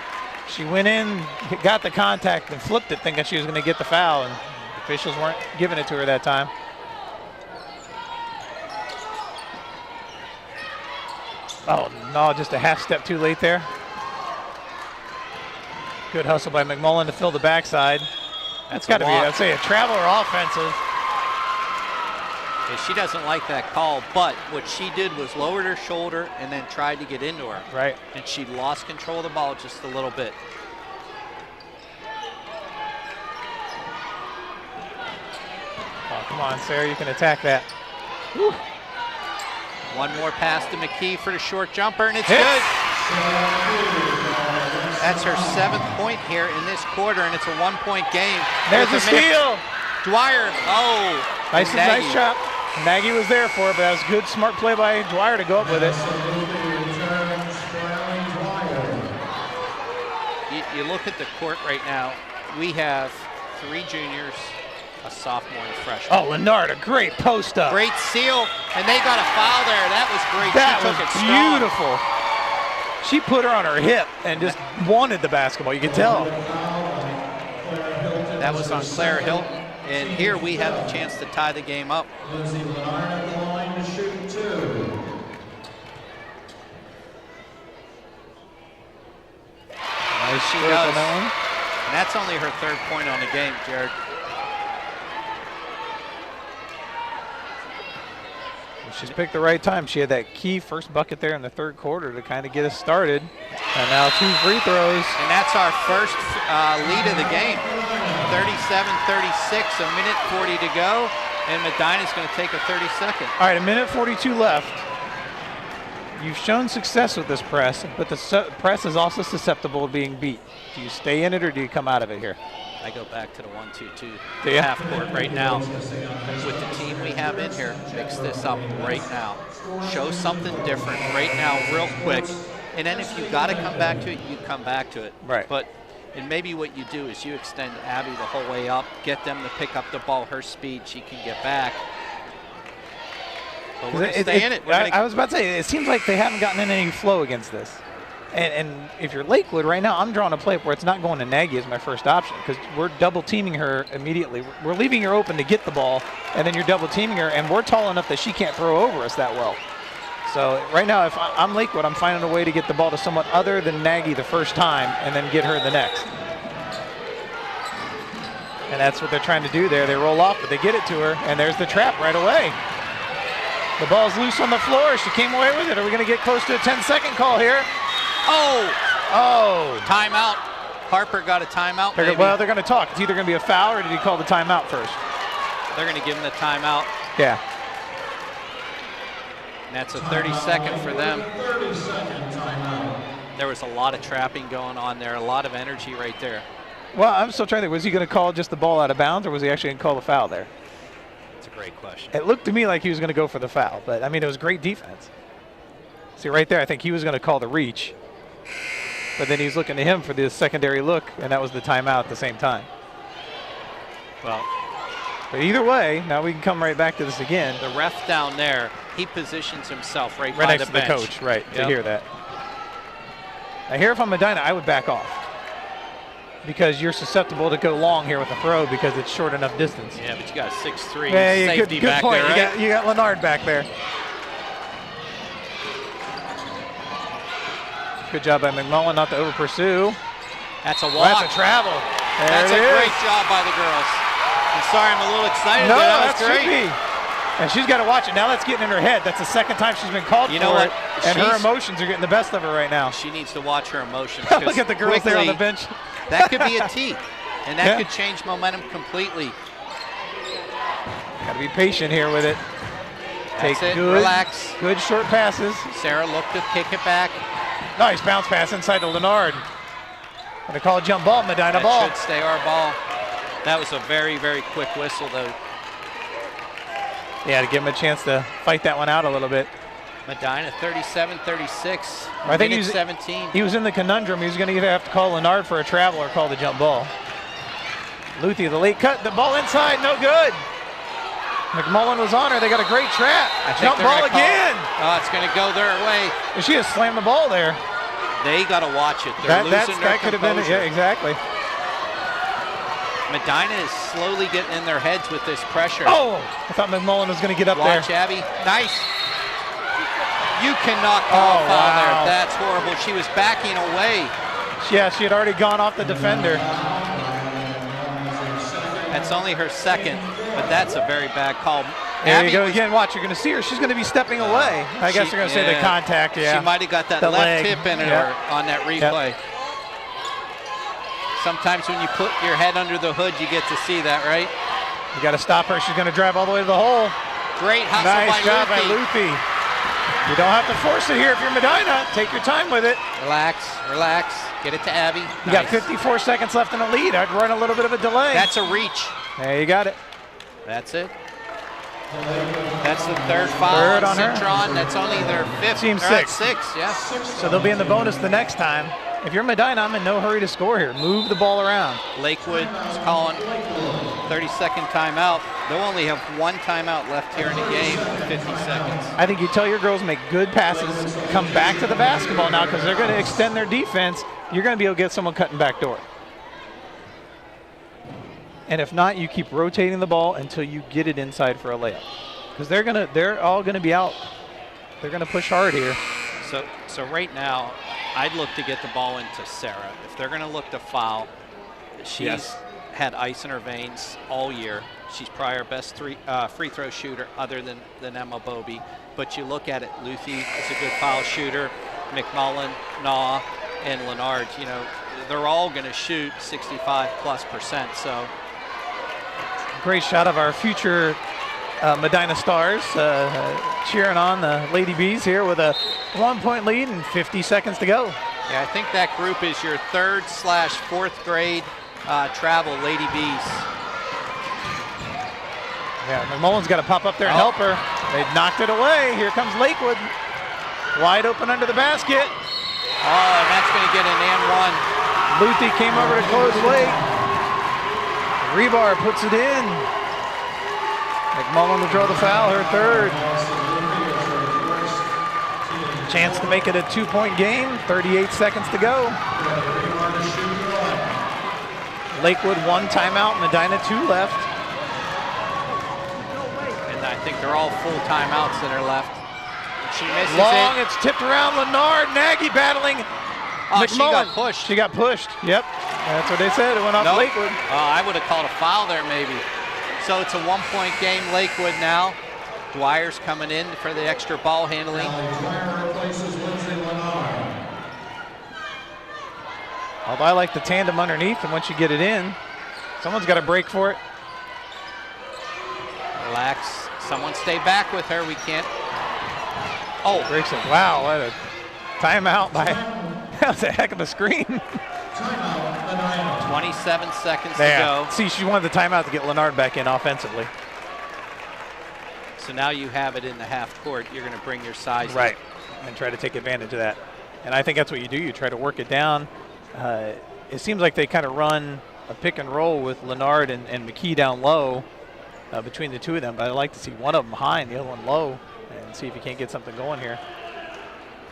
She went in, got the contact, and flipped it thinking she was going to get the foul, and the officials weren't giving it to her that time. Oh, no, just a half step too late there. Good hustle by McMullen to fill the backside. That's got to be, I'd say, a travel or offensive. Yeah, she doesn't like that call, but what she did was lowered her shoulder and then tried to get into her. Right. And she lost control of the ball just a little bit. Oh, come on, Sarah, you can attack that. Whew. One more pass to McKee for the short jumper, and it's good. That's her 7th point here in this quarter, and it's a 1-point game. There's the steal. Dwyer, oh. Nice chop. Nagy was there for it, but that was good, smart play by Dwyer to go up with it. You look at the court right now. We have 3 juniors, a sophomore and freshman. Oh, Lennard, a great post up. Great seal, and they got a foul there. That was great. That She was took it strong. beautiful. She put her on her hip and just wanted the basketball. You could tell. That was on Claire Hilton. And here we have the chance to tie the game up. Lindsay Lennard at the line to shoot 2. Nice She stroke does. on that one. And that's only her 3rd point on the game, Jared. She's picked the right time. She had that key first bucket there in the 3rd quarter to kind of get us started. And now 2 free throws. And that's our first lead of the game. 37-36, a minute 40 to go. And Medina's going to take a 32nd. All right, a minute 42 left. You've shown success with this press, but the press is also susceptible to being beat. Do you stay in it or do you come out of it here? I go back to the 1-2-2 Do ya? half court right now. With the team we have in here, mix this up right now. Show something different right now, real quick. And then if you got to come back to it, you come back to it. Right. But and maybe what you do is you extend Abby the whole way up, get them to pick up the ball, her speed, she can get back. But we're going to stay in it. I was about to say, it seems like they haven't gotten in any flow against this. And if you're Lakewood right now, I'm drawing a play where it's not going to Nagy as my first option because we're double teaming her immediately. We're leaving her open to get the ball, and then you're double teaming her, and we're tall enough that she can't throw over us that well. So right now, if I'm Lakewood, I'm finding a way to get the ball to someone other than Nagy the first time and then get her the next. And that's what they're trying to do there. They roll off, but they get it to her, and there's the trap right away. The ball's loose on the floor. She came away with it. Are we going to get close to a 10-second call here? Oh, timeout. Harper got a timeout. Well, they're going to talk. It's either going to be a foul or did he call the timeout first? They're going to give him the timeout. Yeah. And that's a 30-second for them. 30-second timeout. There was a lot of trapping going on there, a lot of energy right there. Well, I'm still trying to think. Was he going to call just the ball out of bounds or was he actually going to call the foul there? That's a great question. It looked to me like he was going to go for the foul, but I mean, it was great defense. See right there, I think he was going to call the reach. But then he's looking to him for the secondary look, and that was the timeout at the same time. Well, but either way, now we can come right back to this again. the ref down there, he positions himself right by next the to bench. the coach, right, to Yep. hear that. Now here, if I'm Medina, I would back off because you're susceptible to go long here with a throw because it's short enough distance. Yeah, but you got a 6'3" Yeah, safety good back point. there, right? You got Lennard back there. Good job by McMullen not to over pursue. That's a walk. Well, that's a travel. There That's it a is. great job by the girls. I'm sorry, I'm a little excited. No, but that that was great. should be. And she's got to watch it. Now that's getting in her head. That's the second time she's been called You for know what? it. And her emotions are getting the best of her right now. She needs to watch her emotions. Look at the girls there on the bench. That could be a tee, and that Yeah. could change momentum completely. Got to be patient here with it. That's Take it. good, Relax. good short passes. Sarah looked to kick it back. Nice bounce pass inside to Lennard. Going to call a jump ball, Medina That ball. should stay our ball. That was a very, very quick whistle, though. Yeah, to give him a chance to fight that one out a little bit. Medina 37-36. I think minute 17. He was in the conundrum. He was going to either have to call Lennard for a travel or call the jump ball. Luthi, the late cut, the ball inside, no good. McMullen was on her. They got a great trap. I think Jump they're ball gonna call- again. Oh, it's going to go their way. She just slammed the ball there. They got to watch it. They're losing their That could have been it. composure. Yeah, exactly. Medina is slowly getting in their heads with this pressure. Oh, I thought McMullen was going to get up Watch, there. Abby. Nice. You cannot call a foul wow. there. That's horrible. She was backing away. Yeah, she had already gone off the defender. That's only her second, but that's a very bad call. There Abby you go was- again. Watch, you're going to see her. She's going to be stepping away. I guess She- they're going to say the yeah. contact, yeah. She might have got that The left leg. hip in her Yep. on that replay. Sometimes when you put your head under the hood, you get to see that, right? You got to stop her. She's going to drive all the way to the hole. Great hustle Nice job by Luthi. Luthi. You don't have to force it here if you're Medina. Take your time with it. Relax, relax. Get it to Abby. You got Nice. 54 seconds left in the lead. I'd run a little bit of a delay. That's a reach. There you got it. That's it. That's the third foul Third on on her. Citron. That's only their fifth. Team or that's six. 6, yeah. So they'll be in the bonus the next time. If you're Medina, I'm in no hurry to score here. Move the ball around. Lakewood is calling. 30-second timeout. They'll only have one timeout left here in the game with 50 seconds. I think you tell your girls make good passes, come back to the basketball now because they're going to extend their defense. You're going to be able to get someone cutting back door. And if not, you keep rotating the ball until you get it inside for a layup. Because they're all going to be out. They're going to push hard here. So right now, I'd look to get the ball into Sarah. If they're going to look to foul, she's had ice in her veins all year. She's probably our best free throw shooter other than Emma Bobby. But you look at it, Luthi is a good foul shooter. McMullen, Naw, and Leonard, you know, they're all going to shoot 65+%. So great shot of our future Medina Stars cheering on the Lady Bees here with a 1-point lead and 50 seconds to go. Yeah, I think that group is your 3rd/4th grade travel Lady Bees. Yeah, McMullen's got to pop up there and help her. They knocked it away. Here comes Lakewood. Wide open under the basket. Oh, and that's going to get an and one. Luthi came over to close late. Rebar puts it in. McMullen will draw the foul, her 3rd. Chance to make it a 2-point game. 38 seconds to go. Lakewood 1 timeout, Medina 2 left. And I think they're all full timeouts that are left. She misses Long, it. it's tipped around. Leonard, Nagy battling Oh, McMullen. she got pushed. She got pushed. Yep, that's what they said. It went off Lakewood. I would have called a foul there maybe. So it's a 1-point game, Lakewood now. Dwyer's coming in for the extra ball handling. Dwyer replaces Lindsay Leonard. Although I like the tandem underneath, and once you get it in, someone's got to break for it. Relax. Someone stay back with her. We can't. Oh, Breaks it. Wow, what a timeout by. That was a heck of a screen. Timeout, Medina. 27 seconds to go. See, she wanted the timeout to get Leonard back in offensively. So now you have it in the half court. You're going to bring your size Right, and try to take advantage of that. And I think that's what you do. You try to work it down. It seems like they kind of run a pick and roll with Leonard and McKee down low between the two of them. But I'd like to see one of them high and the other one low and see if you can't get something going here.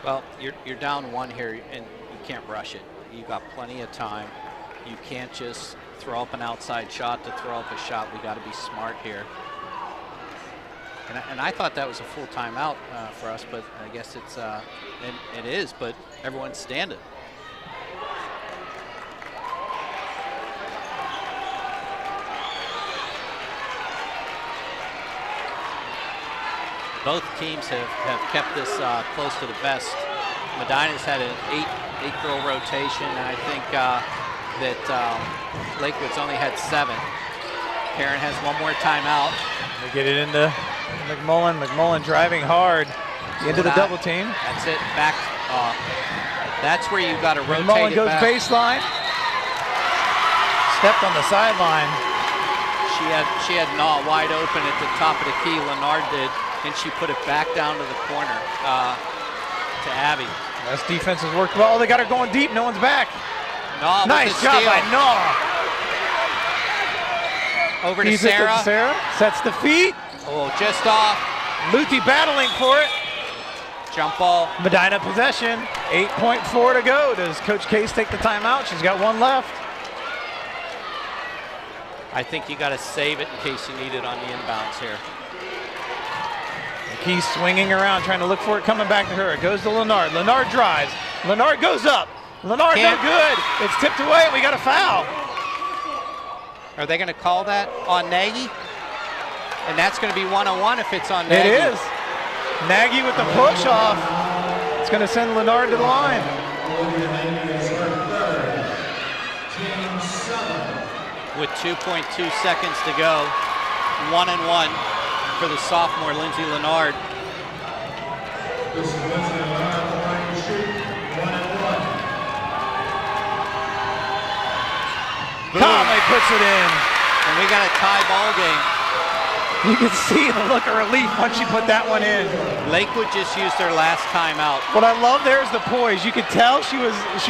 Well, you're down 1 here, and you can't rush it. You got plenty of time. You can't just throw up an outside shot to throw up a shot. We got to be smart here. And I thought that was a full timeout for us, but I guess it is. But everyone's standing. Both teams have kept this close to the vest. Medina's had an eight-girl rotation, and I think that Lakewood's only had 7. Karen has one more timeout. They get it into McMullen. McMullen driving hard into the double team. That's it. Back. That's where you got to rotate McMullen it goes back. baseline. Stepped on the sideline. She had Naw wide open at the top of the key. Leonard did. And she put it back down to the corner to Abby. This defense has worked well. They got her going deep. No one's back. Naw Nice with the job steal. by Naw. Over to Keeps it Sarah. Sarah. Sets the feet. Oh, just off. Luthi battling for it. Jump ball. Medina possession. 8.4 to go. Does Coach Case take the timeout? She's got 1 left. I think you got to save it in case you need it on the inbounds here. McKee swinging around, trying to look for it, coming back to her. It goes to Leonard. Leonard drives. Leonard goes up. Leonard no good. It's tipped away. We got a foul. Are they going to call that on Nagy? And that's going to be 1-on-1 if it's on Nagy. It is. Nagy with the push off. It's going to send Leonard to the line. With 2.2 seconds to go, 1-and-1 for the sophomore Lindsay Leonard. This is Lindsay Leonard trying to shoot 1-and-1. Conley puts it in. And we got a tie ball game. You can see the look of relief once she put that one in. Lakewood just used their last timeout. What I love there is the poise. You could tell she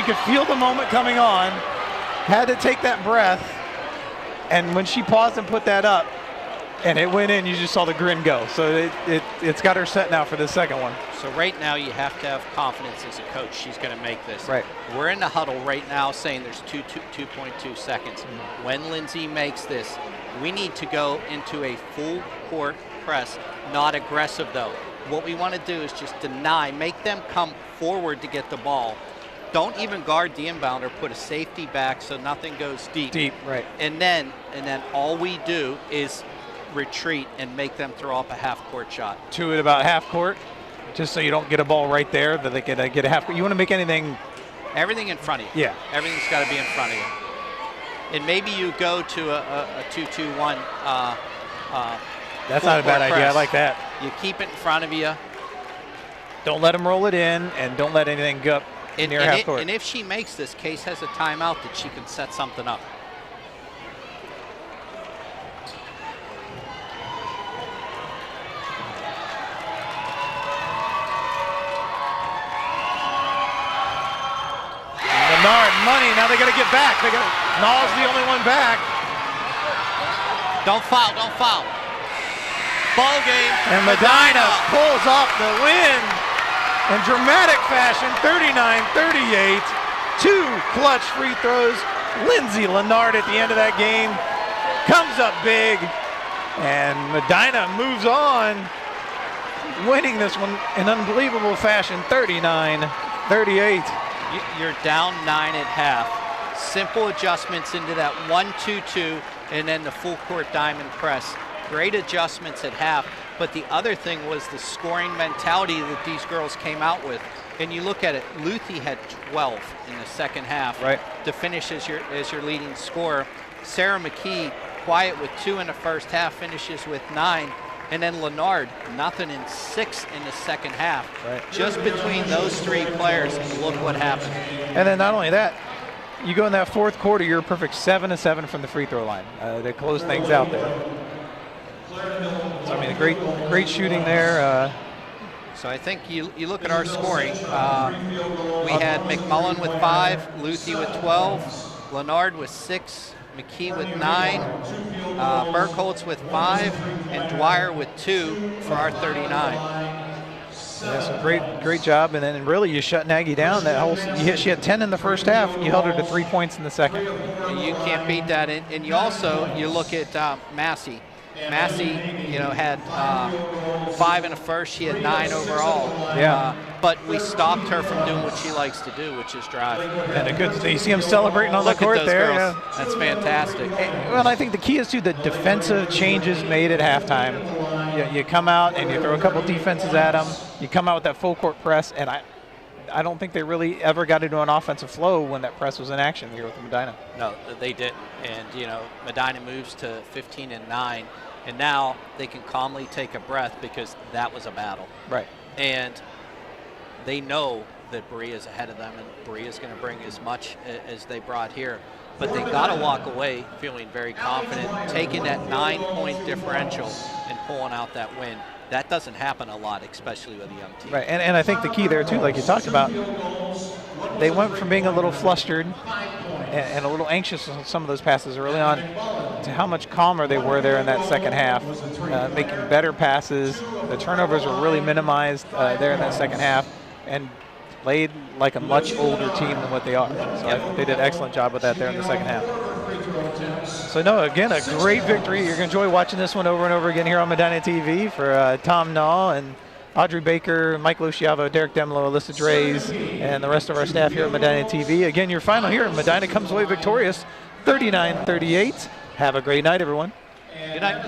could feel the moment coming on. Had to take that breath. And when she paused and put that up, and it went in, you just saw the grin go. So it's got her set now for the second one. So right now you have to have confidence as a coach. She's going to make this. Right. We're in the huddle right now saying there's 2.2 seconds. When Lindsay makes this, we need to go into a full court press, not aggressive though. What we want to do is just deny, make them come forward to get the ball. Don't even guard the inbounder, put a safety back so nothing goes deep. Deep, right. And then all we do is retreat and make them throw up a half-court shot. To it about half court, just so you don't get a ball right there that they can get a half court. You want to make anything. Everything in front of you. Yeah. Everything's got to be in front of you. And maybe you go to a 2-2-1. That's not a bad idea. I like that. You keep it in front of you. Don't let them roll it in, and don't let anything go up near half court. And if she makes this, Case has a timeout that she can set something up. Menard, money. Now they got to get back. Nall's the only one back. Don't foul. Don't foul. Ball game. And Medina pulls off the win in dramatic fashion, 39-38. 2 clutch free throws. Lindsay Leonard at the end of that game comes up big, and Medina moves on, winning this one in unbelievable fashion, 39-38. You're down 9 at half. Simple adjustments into that 1-2-2 and then the full court diamond press. Great adjustments at half, but the other thing was the scoring mentality that these girls came out with. And you look at it, Luthi had 12 in the second half to finish as your leading scorer. Sarah McKee, quiet with 2 in the first half, finishes with 9. And then Leonard, nothing in 6 in the second half. Right. Just between those 3 players, look what happened. And then not only that, you go in that fourth quarter, you're a perfect 7-7 from the free throw line. They close things out there. So, I mean, great shooting there. So I think you look at our scoring. We had McMullen with 5, Luthi with 12, Leonard with 6, McKee with 9, Burkholz with 5, and Dwyer with 2 for our 39. Yeah, so great job, and then really you shut Nagy down. She had 10 in the first half. You held her to 3 points in the second. You can't beat that, and you look at Massey. Massey, had 5 in the first. She had 9 overall. Yeah. But we stopped her from doing what she likes to do, which is drive. And you see him celebrating on the court there. Girls. Yeah. That's fantastic. Well, I think the key is to the defensive changes made at halftime. You come out and you throw a couple defenses at them. You come out with that full court press, and I don't think they really ever got into an offensive flow when that press was in action here with Medina. No, they didn't. And, Medina moves to 15-9, and now they can calmly take a breath because that was a battle. Right. And they know that Berea's ahead of them, and Berea's going to bring as much as they brought here. But they got to walk away feeling very confident, taking that 9-point differential and pulling out that win. That doesn't happen a lot, especially with a young team. Right, and I think the key there, too, like you talked about, they went from being a little flustered and a little anxious on some of those passes early on to how much calmer they were there in that second half, making better passes. The turnovers were really minimized there in that second half and played like a much older team than what they are. So I think they did an excellent job with that there in the second half. So, no, again, a great victory. You're going to enjoy watching this one over and over again here on Medina TV for Tom Nall and Audrey Baker, Mike Luciavo, Derek Demlo, Alyssa Drays, and the rest of our staff here at Medina TV. Again, your final here. Medina comes away victorious, 39-38. Have a great night, everyone. Good night.